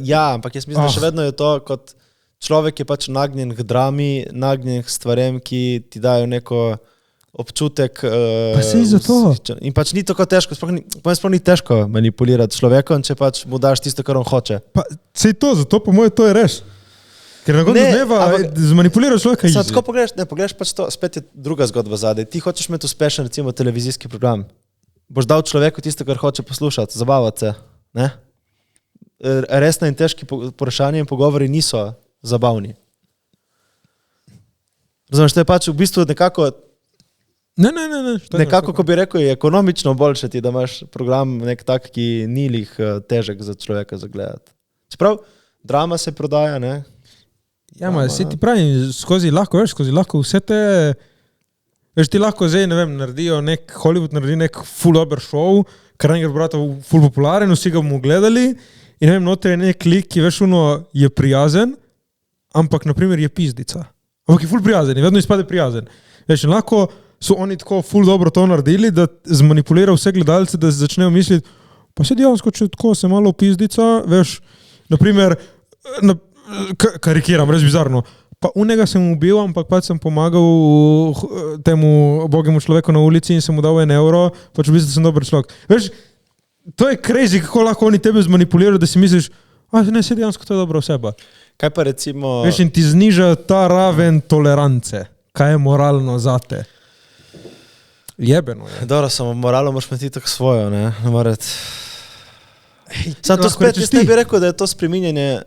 Ja, ampak jaz mislim, da še vedno je to, kot človek je pač nagnjen k drami, nagnjen k stvarem, ki ti dajo neko občutek... Pa sej za to. In pač ni tako težko, sploh ni težko manipulirati človekom, če pač mu daš tisto, kar on hoče. Pa sej to, zato po moje to je res. Ker na koncu dneva zmanipuliraš človeka easy. Tako pogledaš pač to, spet je druga zgodba zadaj. Ti hočeš imeti uspešen, recimo, televizijski program. Boš dal človeku tisto, kar hoče poslušati, zabavati se. Ne? Resna in težki vprašanja in pogovori niso zabavni. Razumeš, to je pač v bistvu nekako... Ne. Nekako, ko bi rekel, je ekonomično boljše ti, da imaš program nek tak, ki ni lih težek za človeka zagledati. Čeprav, drama se prodaja, ne? Ja, ma, si ti pravi, skozi lahko vse te, veš, ti lahko zdaj, ne vem, Hollywood naredi nek full dober show, kar nekaj brata full popularen, vsi ga bomo gledali in ne vem, noter je nek lik, ki veš, je prijazen, ampak, naprimer, je pizdica. Ampak je full prijazen in vedno izpade prijazen. Veš, in lahko so oni tako full dobro to naredili, da zmanipulira vse gledalce, da se začnejo misliti, pa se dejansko, če tako se malo pizdica, veš, naprimer, karikiram, res bizarno. Pa unega sem ubil, ampak pač sem pomagal temu bogemu človeku na ulici in sem mu dal €1, pač v bistvu sem dober človek. Veš, to je crazy, kako lahko oni tebe zmanipulirajo, da si misliš, ne, se dejansko to je dobra oseba. Kaj pa recimo... Veš, in ti zniža ta raven tolerance. Kaj je moralno zate? Jebeno je. Dobro, samo moralno moraš imeti tako svojo, ne? Samo to spet, jaz ne bi rekel, da je to spreminjanje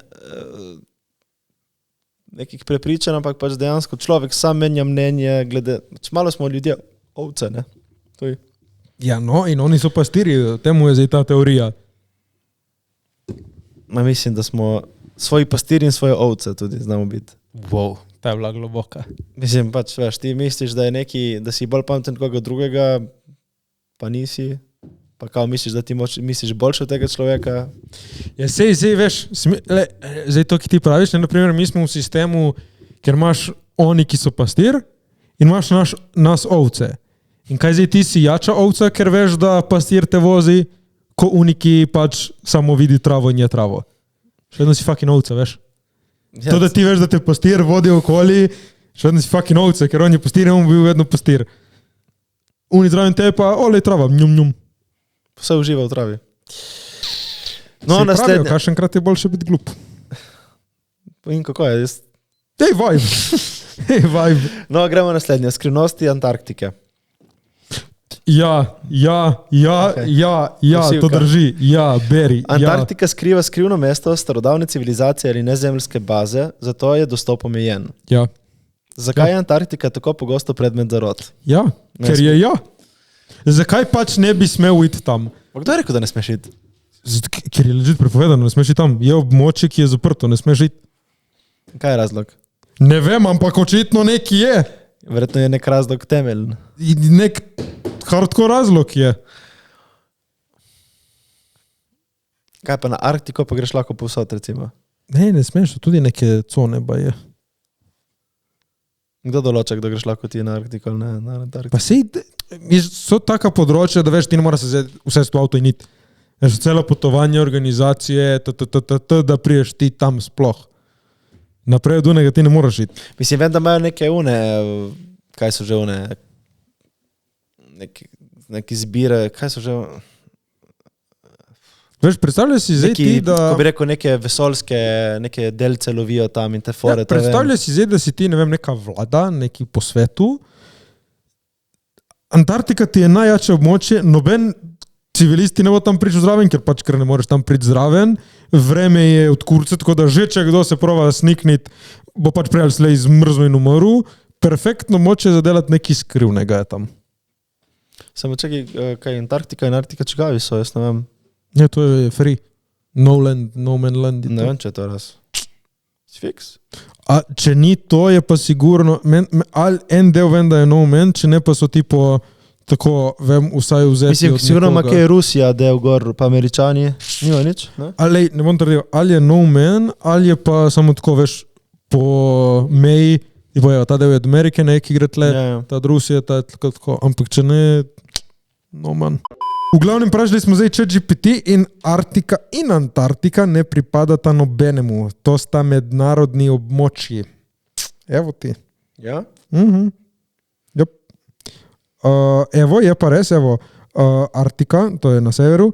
nekih prepričanj, ampak pač dejansko človek sam menja mnenje, glede, malo smo ljudje ovce, ne? Ja, no, in oni so pastirji, temu je zdaj ta teorija. Mislim, da smo svoji pastirji in svoje ovce tudi znamo biti. Wow, ta je bila globoka. Mislim, pač, veš, ti misliš, da je neki, da si bolj pameten koga drugega, pa nisi, pa kao misliš, da ti misliš boljše od tega človeka. Ja, sej, veš, zdaj to, ki ti praviš, naprimer, mi smo v sistemu, ker imaš oni, ki so pastir, in imaš nas ovce. In kaj zdaj ti si jača ovca, ker veš, da pastir te vozi, ko uniki pač samo vidi travo in je travo. Še vedno si fucking ovca, veš. Ja, to, da ti veš, da te pastir vodi okoli, še vedno si fucking ovca, ker on je pastir in on bil vedno pastir. Uni zraven te pa, olej trava, njum. Vse uživa v travi. No, naslednje. Kakšenkrat je boljše biti glup. In kako je? Hey, vibe. No, gremo naslednje. Skrivnosti Antarktike. Ja, to drži. Ja, beri. Antarktika skriva skrivno mesto starodavne civilizacije ali nezemeljske baze, zato je dostop omejen. Ja. Zakaj je Antarktika tako pogosto predmet zarot? Ja, ker je ja. Zakaj pač ne bi smel iti tam? Kdo je rekel, da ne smeš iti? Ker je ležit prepovedano, ne smeš iti tam. Je območje, ki je zaprto, ne smeš iti. Kaj je razlog? Ne vem, ampak očitno neki je. Verjetno je nek razlog temeljen. Nek hardcore razlog je. Kaj pa na Arktiko pa greš lahko povsod, recimo? Ne smeš, tudi neke cone ba je. Kdo določa, kdo greš lahko ti na Arktiko ali ne na Antarktiko? Pa sej, so taka področja, da veš, ti ne moraš se vse s to avto in iti. Veš, celo potovanje, organizacije, da priješ ti tam sploh. Naprej od unega ti ne moraš iti. Mislim, vem, da imajo neke kaj so že neke zbire, kaj so že... Veš, predstavljaj si zdaj ti, da... Ko bi rekel, neke vesoljske, neke delce lovijo tam in te fore. Predstavljaj si zdaj, da si ti, ne vem, neka vlada, neki po svetu. Antarktika ti je najjače območje, noben civilisti ne bo tam prišel zraven, ker ne moreš tam priti zraven. Vreme je od kurce, tako da že če kdo se prova snikniti, bo pač prej ali slej zmrzlo in umrl. Perfektno moče zadelati nekaj skrivnega je tam. Samo čekaj, kaj Antarktika in Arktika čigavi so, jaz ne vem. Ne, to je free. No land, no man land. Ne vem, če je to raz. Fiks. A če ni to, je pa sigurno, en del vem, da je no man, če ne pa so tipo, tako vem, vsaj vzeti Mislim, sigurno ima kaj Rusija del gor, pa Američani, nima nič, ne? Ali, ne bom trdil, ali je no man, ali je pa samo tako, veš, po meji, tipo, ta del je od Amerike, neki gre tle, ta od Rusije, ta je tako, ampak če ne, no man. V glavnem vprašali smo zdaj ChatGPT in Arktika in Antarktika ne pripadata nobenemu. To sta mednarodni območji. Evo ti. Ja? Yep. Evo, je pa res, evo. Arktika, to je na severu,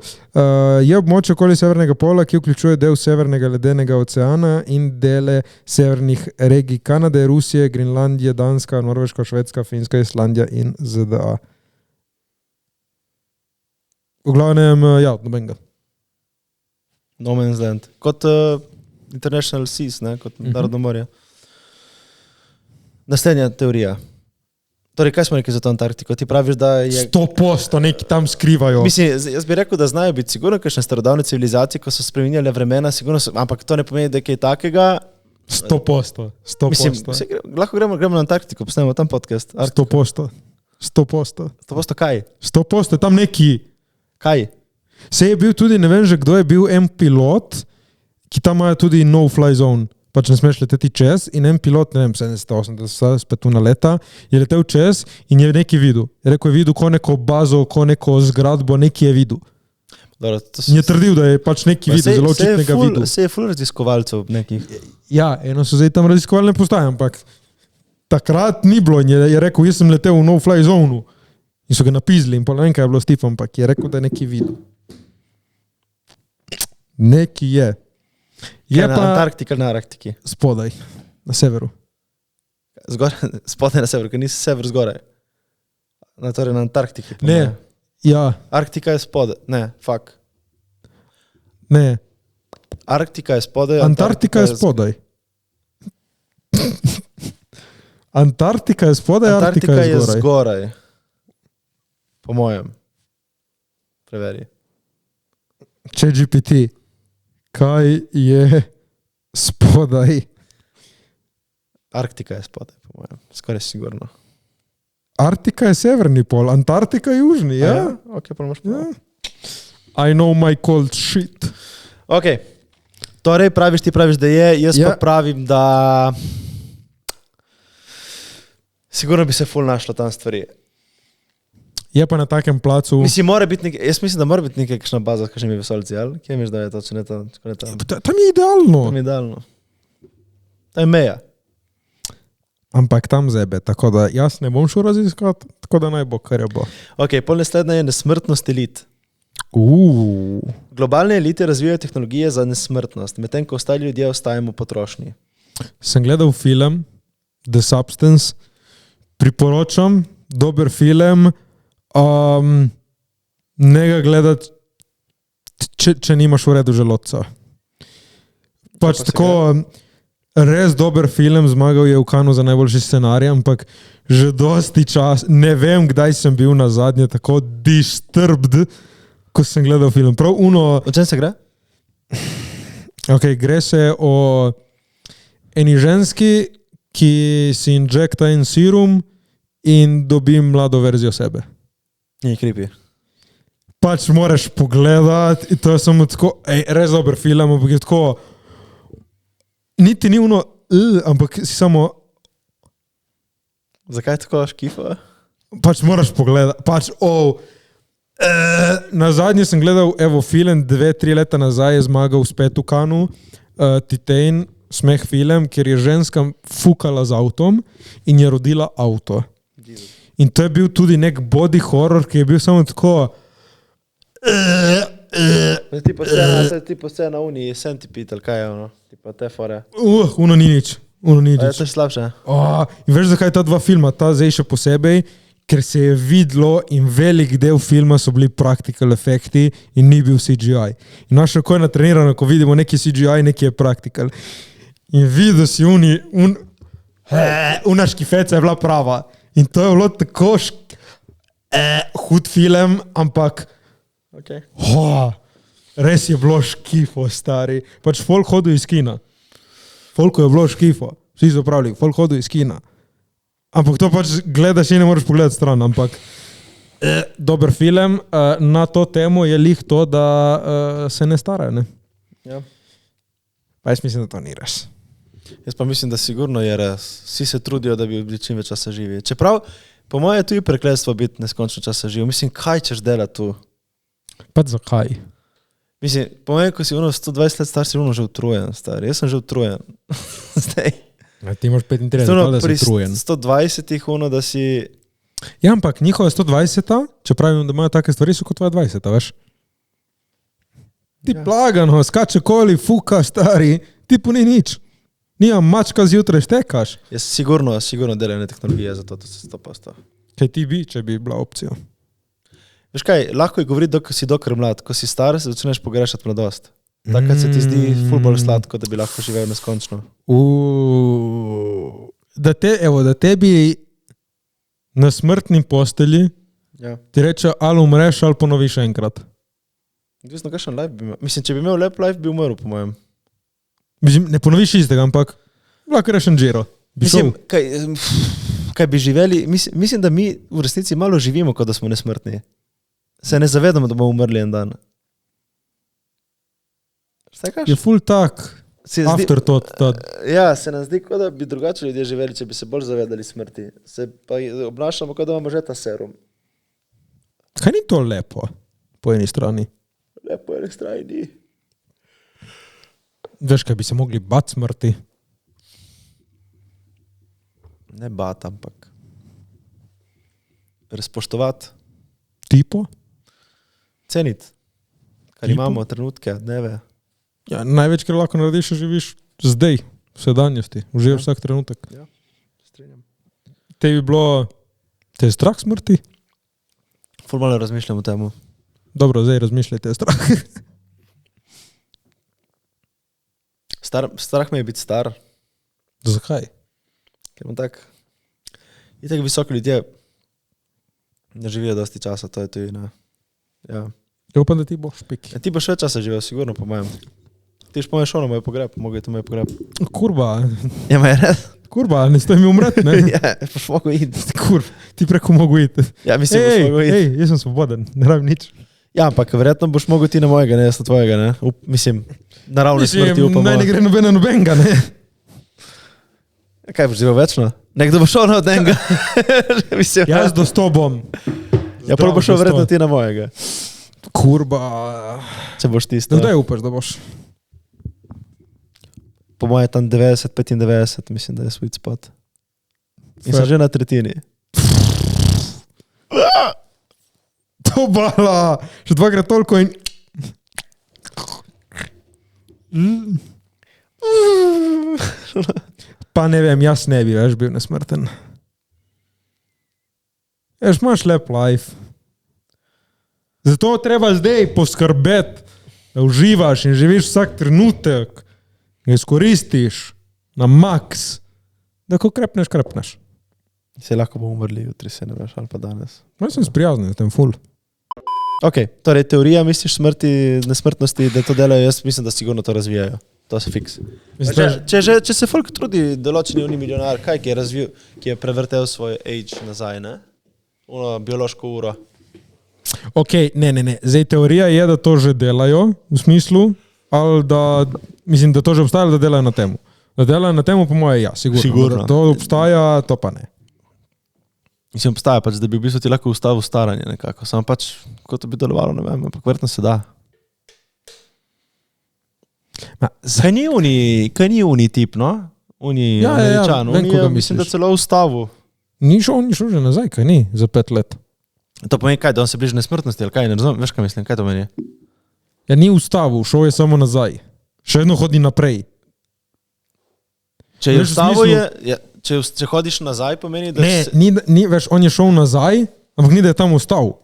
je območje okoli severnega pola, ki vključuje del severnega ledenega oceana in dele severnih regij Kanade, Rusije, Grenlandije, Danska, Norveška, Švedska, Finska, Islandija in ZDA. V glavnem, ja, nobenega. No man's land. Kot International Seas, ne? Kot Narodno morje. Naslednja teorija. Torej, kaj smo rekli za to Antarktiko? Ti praviš, da je... 100% neki tam skrivajo. Mislim, jaz bi rekel, da znajo biti sigurno kakšne starodavne civilizacije, ko so spreminjale vremena, sigurno so, ampak to ne pomeni, da je kaj takega. 100%. Mislim, lahko gremo na Antarktiko, posnemo tam podcast. 100%. 100% kaj? 100%, tam neki... Kaj? Se je bil tudi, ne vem že, kdo je bil en pilot, ki tam imajo tudi no-fly zone, pač ne smeš leteti čez in en pilot, ne vem, 70-80, spet tu na leta, je letel čez in je nekaj videl. Je rekel, je videl ko neko bazo, ko neko zgradbo, nekaj je videl. Dobro, je trdil, da je pač nekaj videl, zelo očitnega videl. Se je ful raziskovalcev nekih. Ja, eno so zdaj tam raziskovalne postaje, ampak takrat ni bilo in je rekel, jaz sem letel v no-fly zonu. In so ga napizli in pa ne vem, kaj je bilo s tipom, ampak je rekel, da je nekaj videl. Nekaj je. Je na pa... Antarktika na Arktiki? Spodaj, na severu. Spodaj na severu, ker nisi sever zgoraj. Torej na Antarktiki. Ne, ja. Arktika je spodaj, ne, fuck. Ne. Arktika je spodaj. Antarktika je spodaj. Antarktika je spodaj, Arktika je zgoraj. Po mojem. Preveri. ChatGPT. Kaj je spodaj? Arktika je spodaj, po mojem. Skoraj sigurno. Arktika je severni pol, Antarktika je južni, ja? Ja? Ok, pa imaš prav. I know my cold shit. Ok. Torej, ti praviš, da je, jaz pa pravim, da sigurno bi se ful našlo tam stvari. Je pa na takem placu... Mislim, jaz mislim, da mora biti nekaj kakšna baza s kakšnimi vesoljci, ali? Kje misliš, da je to, če ne to? Tam je idealno. Tam je idealno. To je meja. Ampak tam zebe, tako da jaz ne bom šel raziskati, tako da naj bo, kar je bo. Ok, pol naslednja je nesmrtnost elit. Globalne elite razvijajo tehnologije za nesmrtnost, medtem ko ostali ljudje ostajamo potrošni. Sem gledal film The Substance, priporočam, dober film, ne ga gledati, če nimaš v redu želodca. Pač tako, res dober film, zmagal je v Cannesu za najboljši scenarij, ampak že dosti čas, ne vem, kdaj sem bil na zadnje tako disturbed, ko sem gledal film. Prav uno... O čem se gre? Ok, gre se o eni ženski, ki si injekta en serum in dobi mlado verzijo sebe. Ni creepy. Pač moraš pogledati in to je samo tako, res dober film, ampak je tako, niti ni uno, ampak si samo... Zakaj tako škifa? Pač moraš pogledati, na zadnje sem gledal, film 2-3 leta nazaj je zmagal spet v Kanu, Titan, Smeh film, kjer je ženska fukala z avtom in je rodila avto. In to je bil tudi nek body horror, ki je bil samo tako... Tipo vse na uniji, Centipede, ali kaj je ono, tipo te fore. Uno ni nič. Je to slabše? In veš, zakaj ta dva filma, ta zdaj še posebej, ker se je videlo in velik del filma so bili practical efekti in ni bil CGI. In naš oko je natrenirano, ko vidimo neki CGI, neki je practical. In videl si una škifeca je bila prava. In to je bilo tako hud film, ampak Okay. Res je bilo škifo, stari. Pač folk hodil iz kina. Folko je bilo škifo. Vsi so pravili, folk hodil iz kina. Ampak to pač gledaš in ne moraš pogledati stran, ampak dober film. Na to temo je lih to, da se ne starajo, ne? Ja. Pa jaz mislim, da to ni res. Jaz pa mislim, da sigurno je res. Vsi se trudijo, da bi bili čim več časa živi. Čeprav, po moje je tudi prekletstvo biti neskončno časa živi. Mislim, kaj ćeš delati tu? Pa zakaj? Mislim, po moje, ko si 120 let star, si že utrujen, star. Jaz sem že utrujen. Zdaj. Ti imaš 35, da si utrujen. 120-ih da si... Ja, ampak njihove 120, če pravim, da imajo take stvari, so kot 20, veš? Ti plagano, skače koli, fuka, stari, ti po ni nič. Nijam mačka zjutraj štekaš. Jaz sigurno delam tehnologije, zato to se 100%. Kaj ti bi, če bi bila opcija? Veš kaj, lahko je govoriti, da si dokler mlad. Ko si star, se začneš pogrešati mladost. Takrat se ti zdi ful bolj sladko, da bi lahko živel neskončno. Da tebi na smrtni postelji ti reče, ali umreš, ali ponoviš enkrat. Odvisno, kakšen life bi imel. Mislim, če bi imel lep life, bi umrl, po mojem. Ne ponoviš istega, ampak lahko rešen Giro. Mislim, kaj bi živeli, mislim, da mi v resnici malo živimo, kot da smo nesmrtni. Se ne zavedamo, da bomo umrli en dan. Je ful tak, afterthought. Ja, se nam zdi, kot da bi drugače ljudje živeli, če bi se bolj zavedali smrti. Se pa obnašamo, kot da imamo že ta serum. Kaj ni to lepo, po eni strani? Lepo po eni strani ni. Veš, kaj bi se mogli bat smrti? Ne bat, ampak razpoštovati. Tipo? Ceniti. Kar imamo, trenutke, dneve. Ja, največ, kar lahko narediš, živiš zdaj, v sedanjosti. Uživaš vsak trenutek. Ja, strinjam. Te je strah smrti? Formalno razmišljam o temu. Dobro, zdaj razmišljajte, strah. Strah me je biti star. Zakaj? Ker imam itak visoki ljudje ne živijo dosti časa, to je tudi, ne. Ja. Ja, upam, da ti boš pik. Ti boš več časa živel, sigurno, po mojem. Ti boš pomeš ono moj pogreb, mogo je to moj pogreb. Kurba. Ja, ma je res? Kurba, ne stoji mi umret, ne? Ja, boš mogo iti. Ti preko mogo iti. Ja, mislim, boš mogo iti. Jaz sem svoboden, ne rabim nič. Ja, ampak verjetno boš mogo ti na mojega, ne, jaz na tvojega, ne. Mislim, naravno smrti upamo. Meni gre nobenega, ne. Kaj boš živel večno? Nekdo bo šel na od enega. Jaz do 100 bom. Ja, prvo bo šel verjetno ti na mojega. Kurba. Če boš tisto. Kdaj upaš, da boš? Po moje tam 90-95, mislim, da je sweet spot. In sem že na tretjini. To bala. Še dvakrat toliko in... Pa ne vem, jaz ne bi več bil nesmrten. Ješ imaš lep life. Zato treba zdaj poskrbeti, da uživaš in živiš vsak trenutek, ga izkoristiš na maks, da ko krepneš. Se lahko bomo umrli jutri, se ne veš, ali pa danes. Jaz sem sprijaznil, tem ful. Ok, torej teorija, misliš nesmrtnosti, da to delajo, jaz mislim, da sigurno to razvijajo. To se fiks. Če se folk trudi, določeni oni milijonar, kaj ki je razvil, ki je prevrtel svoj age nazaj, ne? Ono biološko uro. Ok, ne. Zdaj teorija je, da to že delajo, v smislu, ali da, mislim, da to že obstaja, ali da delajo na temu. Da delajo na temu, po moje, ja, sigurno. Da to obstaja, to pa ne. Mislim, obstaja pač, da bi v bistvu ti lahko ustavil staranje nekako. Samo pač, kot to bi delovalo, ne vem, ampak verjetno se da. Kaj ni uni tip, no? Uni Američan. vem, Uni koga je, mislim, da misliš. celo ustavil. Ni šel že nazaj, kaj ni, za 5 let. To pomeni kaj, da on se bliže nesmrtnosti, ali kaj, ne razumem, veš kaj mislim, kaj to meni? Ja, ni ustavil, šel je samo nazaj. Še vedno hodi naprej. Če je Veš, v ustavil, smislu- če hodiš nazaj, pomeni, da Ne, ni, veš, on je šel nazaj, ampak ni, da je tam ustal.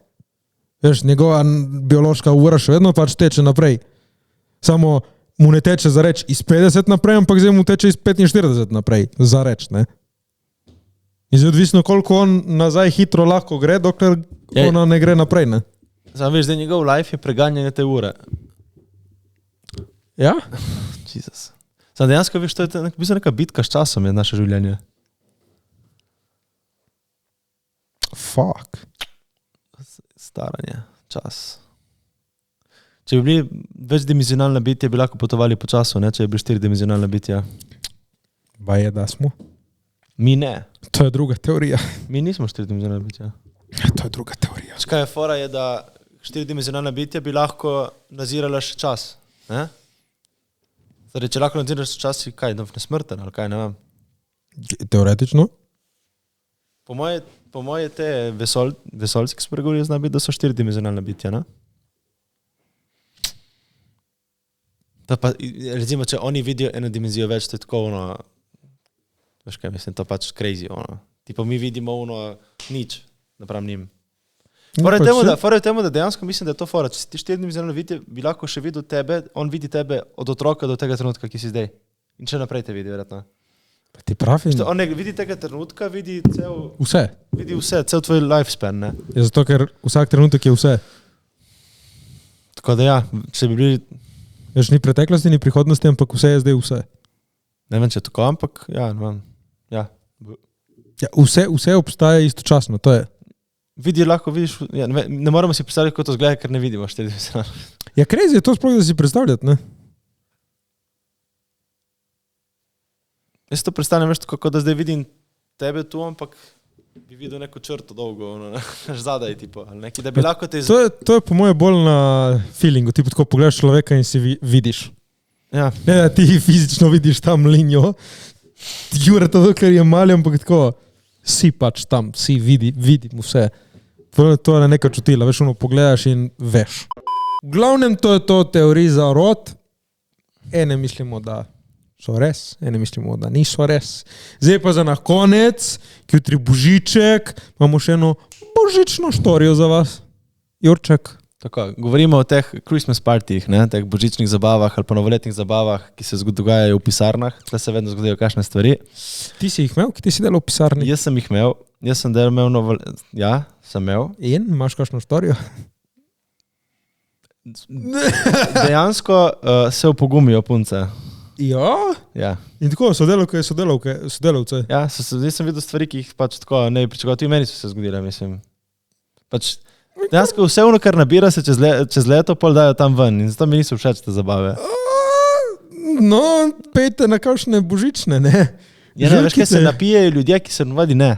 Veš, njegova biološka ura še vedno pač teče naprej. Samo mu ne teče za reč iz 50 naprej, ampak zdaj mu teče iz 45 naprej, za reč, ne? In zdaj odvisno, koliko on nazaj hitro lahko gre, dokler ona ne gre naprej, ne? Sam veš, da njegov life je preganjanje te ure. Ja? Jezus. Sam dejansko veš, to je v bistvu neka bitka s časom je naše življenje. Fuck. Staranje, čas. Če bi bili večdimenzionalna bitja, bi lahko potovali po času, ne? Če bi bili 4-dimenzionalna bitja. Ba je, da smo. Mi ne. To je druga teorija. Mi nismo 4-dimenzionalna bitja. To je druga teorija. Kaj je fora je, da 4-dimenzionalna bitja bi lahko nazirala še čas. Ne? Zdaj, če lahko nadziraš čas, si kaj, nesmrten ali kaj, ne vem. Teoretično? Po moje te vesoljski spregovori zna biti, da so 4-dimenzionalna bitja, ne? To pa, recimo, če oni vidijo eno dimenzijo več, to je tako ono, veš kaj mislim, to pač crazy, ono. Tipo, mi vidimo ono nič, napram njim. Fora je temu, da dejansko mislim, da je to fora. Če si ti 4-dimenzionalna bitja, bi lahko še videl tebe, on vidi tebe od otroka do tega trenutka, ki si zdaj. In še naprej te vidi, verjetno. Pa ti pravi? On ne vidi tega trenutka, vidi Vse. cel tvoj lifespan, ne? Je zato, ker vsak trenutek je vse. Tako da ja, če bi bili, Veš, ni preteklosti, ni prihodnosti, ampak vse je zdaj vse. ne vem, če je tako, ampak ja, ne vem, ja. Ja, vse obstaja istočasno, to je. Lahko vidiš, ja, ne moramo si predstavljati, kako to zgleda, ker ne vidimo 4-dimenzionalno. Ja, crazy je to sploh, da si predstavljati, ne? Jaz to predstavljam, veš, kako da zdaj vidim tebe tu, ampak bi videl neko črto dolgo, ono, zadaj, tipo, ali neki, da bi lahko te... To je po moje bolj na feelingu, ti tako pogledaš človeka in si vidiš. Ja. Ne, da ti fizično vidiš tam linjo, Jure to, ker je mali, ampak tako, si pač tam, si vidim vse. To je neka čutila, veš, ono pogledaš in veš. V glavnem to je to teorija za rod, ene mislimo, da so res, ene mislimo, da niso res. Zdaj pa za na konec, ki jutri božiček, imamo še eno božično štorijo za vas. Jurček. Tako, govorimo o teh Christmas partijih, ne, teh božičnih zabavah ali pa novoletnih zabavah, ki se dogajajo v pisarnah, tle se vedno zgodijo kakšne stvari. Ti si jih imel, ki ti si delal v pisarni? Jaz sem jih imel, ja, sem imel. In, imaš kakšno štorijo? Dejansko se opogumijo punce. Ja? Ja. In tako, sodelavce. Ja, zdaj sem videl stvari, ki jih pač tako ne bi pričakoval. Tudi meni so se zgodile, mislim. Pač, dejansko vse ono, kar nabira se čez leto, pol dajo tam ven in zato mi niso všeč te zabave. No, pejte na kakšne božične, ne? Ja, ne, veš, kaj se napijejo ljudje, ki se navadi ne.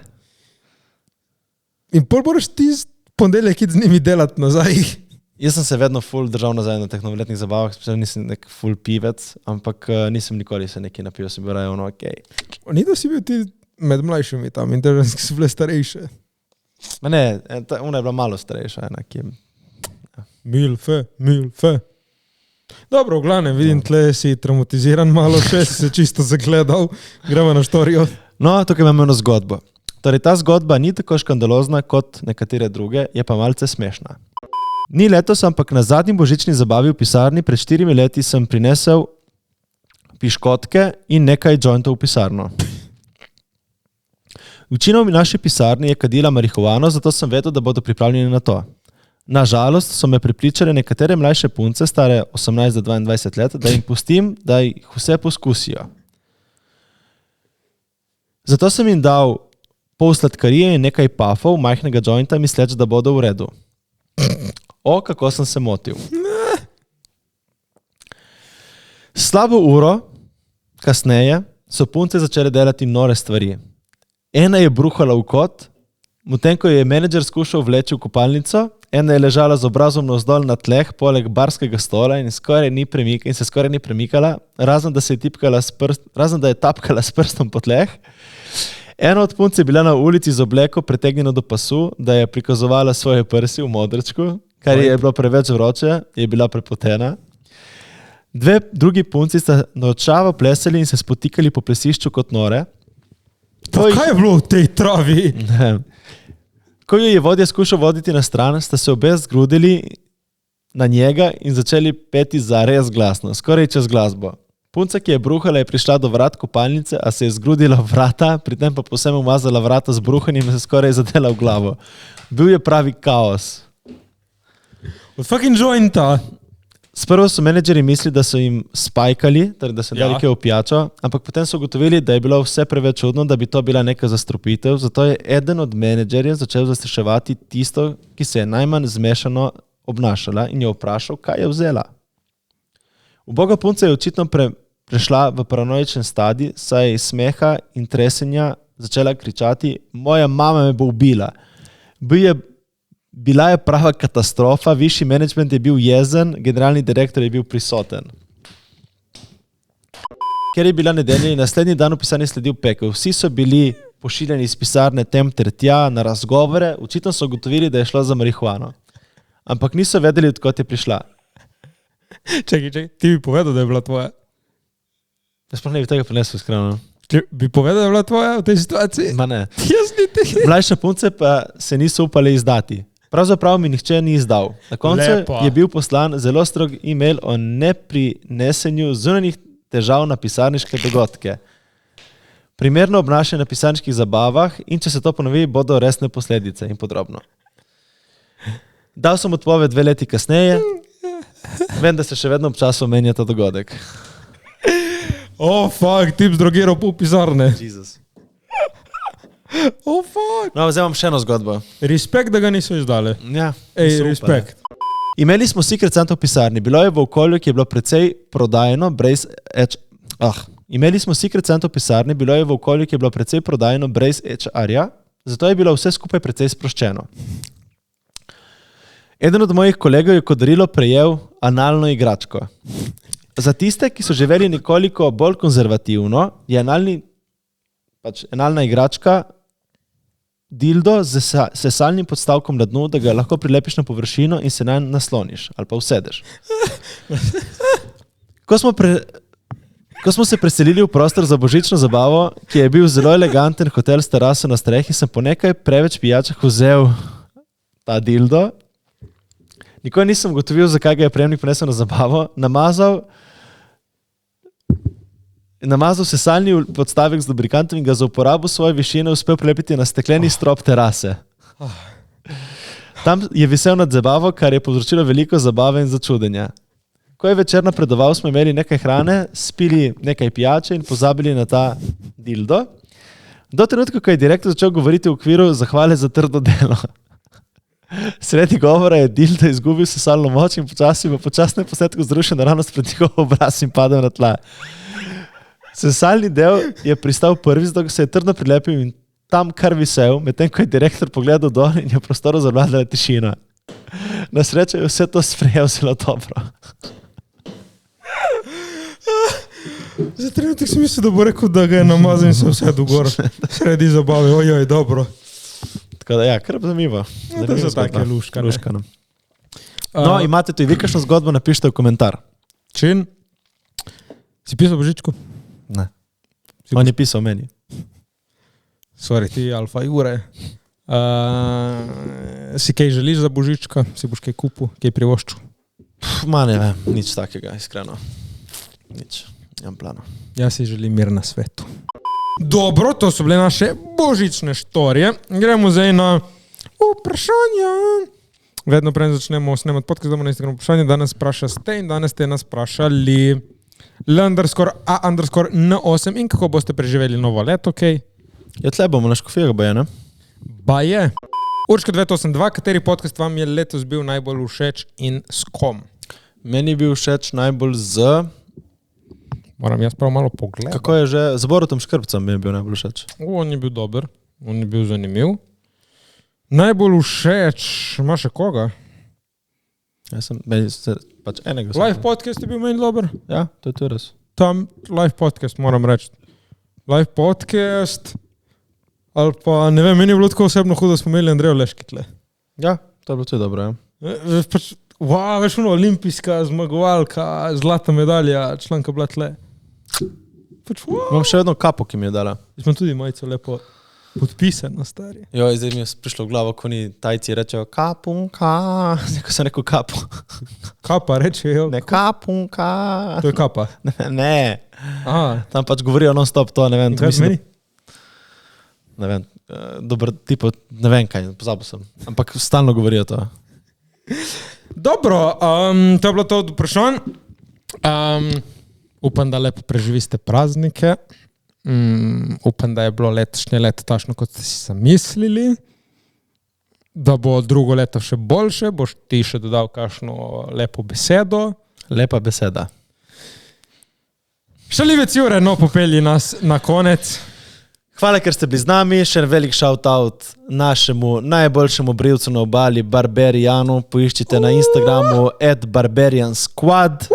In pol moraš ti ponedeljek iti z njimi delati nazaj. Jaz sem se vedno ful držal nazaj na teh novoletnih zabavah, sploh nisem nek ful pivec, ampak nisem nikoli se nekaj napil, sem bil raje ono okej. Ni da si bil ti med mlajšimi tam in te ženske so bile starejše. Ma ne, ona je bila malo starejša, ena, ki je... Milfe. Dobro, v glavnem, vidim, tle si traumatiziran malo, še si se čisto zagledal. Gremo na štorijo. No, tukaj imamo eno zgodbo. Torej, ta zgodba ni tako škandalozna kot nekatere druge, je pa malce smešna. Ni letos, ampak na zadnji božični zabavi v pisarni pred 4 leti sem prinesel piškotke in nekaj jointov v pisarno. Večina v naši pisarni je kadila marihuano, zato sem vedel, da bodo pripravljeni na to. Na žalost so me prepričale nekatere mlajše punce, stare 18 do 22 let, da jim pustim, da jih vse poskusijo. Zato sem jim dal pol sladkarije in nekaj pafov, majhnega jointa, misleč, da bodo v redu. O, kako sem se motil. Slabo uro kasneje so punce začele delati nore stvari. Ena je bruhala v kot, Medtem ko je menedžer skušal vleči v kopalnico, ena je ležala z obrazom navzdol na tleh poleg barskega stola in se skoraj ni premikala, razen da je tapkala s prstom po tleh. Ena od punc je bila na ulici z obleko pretegnjeno do pasu, da je prikazovala svoje prsi v modrčku, kar je bilo preveč vroče, je bila prepotena. Dve drugi punci sta nočavo plesali in se spotikali po plesišču kot nore. Kaj je bilo v tej travi? Ko jo je vodja skušal voditi na stran, sta se obe zgrudili na njega in začeli peti zares glasno, skoraj čez glasbo. Punca, ki je bruhala, je prišla do vrat kopalnice, a se je zgrudila v vrata, pri tem pa povsem umazala vrata z bruhanjem in se skoraj zadela v glavo. Bil je pravi kaos. Od fucking jointa. Sprvo so menedžeri mislili, da so jim spajkali, torej da so dali kaj v pijačo, ampak potem so ugotovili, da je bilo vse preveč čudno, da bi to bila neka zastrupitev, zato je eden od menedžerjev začel zastraševati tisto, ki se je najmanj zmešano obnašala in jo vprašal, kaj je vzela. Uboga punca je očitno prešla v paranoičen stadij, saj je iz smeha in tresenja začela kričati, moja mama me bo ubila. Bila je prava katastrofa, višji menedžment je bil jezen, generalni direktor je bil prisoten. Ker je bila nedelja in naslednji dan v pisarni sledil pekel, vsi so bili pošiljeni iz pisarne tem ter tja na razgovore, očitno so ugotovili, da je šlo za marihuano. Ampak niso vedeli, odkot je prišla. Čakaj, ti bi povedal, da je bila tvoja? Jaz pa ne bi tega prinesel, iskreno. Bi povedal, da je bila tvoja v tej situaciji? Ma ne. Jaz niti. Mlajše punce pa se niso upali izdati. Pravzaprav mi nihče ni izdal. Na koncu je bil poslan zelo strog e-mail o neprinesenju zunanjih težav na pisarniške dogodke. Primerno obnašanje na pisarniških zabavah in če se to ponovi, bodo resne posledice in podrobno. Dal sem odpoved 2 leti kasneje, vem, da se še vedno občasno menja ta dogodek. Fuck, tip zdrogiral pol pisarne. Jesus. Fuck. No, zdaj imam še eno zgodbo. Respekt, da ga niso izdali. Ja, respekt. Imeli smo Secret Santa v pisarni. Bilo je v okolju, ki je bilo precej prodajeno brez HR-ja, zato je bilo vse skupaj precej sproščeno. Eden od mojih kolegov je kot darilo prejel analno igračko. Za tiste, ki so živeli nekoliko bolj konzervativno, je analna igračka dildo z sesalnim podstavkom na dnu, da ga lahko prilepiš na površino in se nanj nasloniš ali pa usedeš. Ko smo se preselili v prostor za božično zabavo, ki je bil zelo eleganten hotel s teraso na strehi, sem po nekaj preveč pijačah vzel ta dildo. Nikoli nisem ugotovil, zakaj ga je prejemnik prinesel na zabavo, namazal sesalni podstavek z lubrikantom in ga za uporabo svoje višine uspel prilepiti na stekleni strop terase. Tam je visel nad zabavo, kar je povzročilo veliko zabave in začudenja. Ko je večer napredoval, smo imeli nekaj hrane, spili nekaj pijače in pozabili na ta dildo. Do trenutka, ko je direktor začel govoriti v okviru zahvale za trdo delo. Sredi govora je dildo izgubil sesalno moč in počasno je posnetku zrušen naravnost pred njegov obraz in padel na tla. Sesalni del je pristal prvi, zato se je trdno prilepil in tam kar visel, medtem ko je direktor pogledal dol in je v prostoru zavladala tišina. Na srečo je vse to sprejel zelo dobro. Za trenutek si mislil, da bo rekel, da ga je namazal in se vse dogor. Sredi zabave, ojoj, dobro. Tako da ja, kar zanimivo. To so take luškane. No, imate tudi vi kakšno zgodbo, napišite v komentar. Čin? Si pisal Božičku? Ne. On je pisal meni. Sorry, ti alfa Jure. Si kaj želiš za Božička? Si boš kaj kupil, kaj privoščil? Ma ne vem, nič takega, iskreno. Nič, imam plano. Jaz si želim mir na svetu. Dobro, to so bile naše božične štorije. Gremo zdaj na vprašanja. Vedno prej začnemo snemati podcast, damo na Instagram vprašanje. Danes spraša ste in danes ste nas sprašali l_a_n8 in kako boste preživeli novo leto, okej? Ja, tle bomo na Škofijah boje, ne? Baje. Urška 282, kateri podcast vam je letos bil najbolj všeč in s kom? Meni je bil všeč najbolj z... Moram jaz prav malo pogledati. Kako je že? Z Borutom Škrpcem mi je bil najbolj všeč. On je bil dober, on je bil zanimiv. Najbolj všeč, imaš še koga? Jaz sem, pač enega sem. Live podcast je bil meni dober. Ja, to je res. Tam live podcast, moram reči. Live podcast, ali pa, ne vem, meni je bilo tako osebno hudo, da smo imeli Andrejo Leški tle. Ja, to je bilo tudi dobro, ja. Pač, veš, olimpijska zmagovalka, zlata medalja, članka bila tle. Pač, Imam še vedno kapo, ki mi je dala. Smo tudi majico lepo podpisano, stari. Jo, zdaj mi je prišlo v glavo, ko ni tajci rečejo kapunka, ko sem rekel kapu. Kapa rečejo. Ne, kapunka. To je kapa. Ne, Aha. tam pač govorijo non-stop to, ne vem. In kaj meni? Ne vem, dober tipo, ne vem kaj, pozabil sem. Ampak stalno govorijo to. Dobro, to je bilo to od vprašanj. Upam, da lepo preživiste praznike. Upam, da je bilo letošnje leto takšno, kot ste si zamislili. Da bo drugo leto še boljše, boš ti še dodal kakšno lepo besedo. Lepa beseda. Šalivec Jure, no, popelji nas na konec. Hvala, ker ste bili z nami. Še en velik shout-out našemu najboljšemu brivcu na obali, Barberijanu. Poiščite na Instagramu @barberiansquad.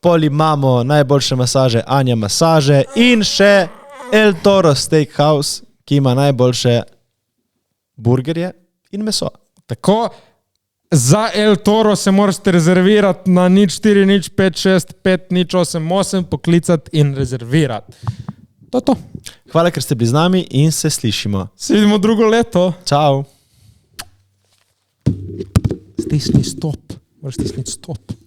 Pol imamo najboljše masaže, Anja masaže in še El Toro Steakhouse, ki ima najboljše burgerje in meso. Tako, za El Toro se morate rezervirati na 0405650888, poklicati in rezervirati. To. Hvala, ker ste bili z nami in se slišimo. Se vidimo drugo leto. Čau. Stisni stop. Moraš stisniti stop.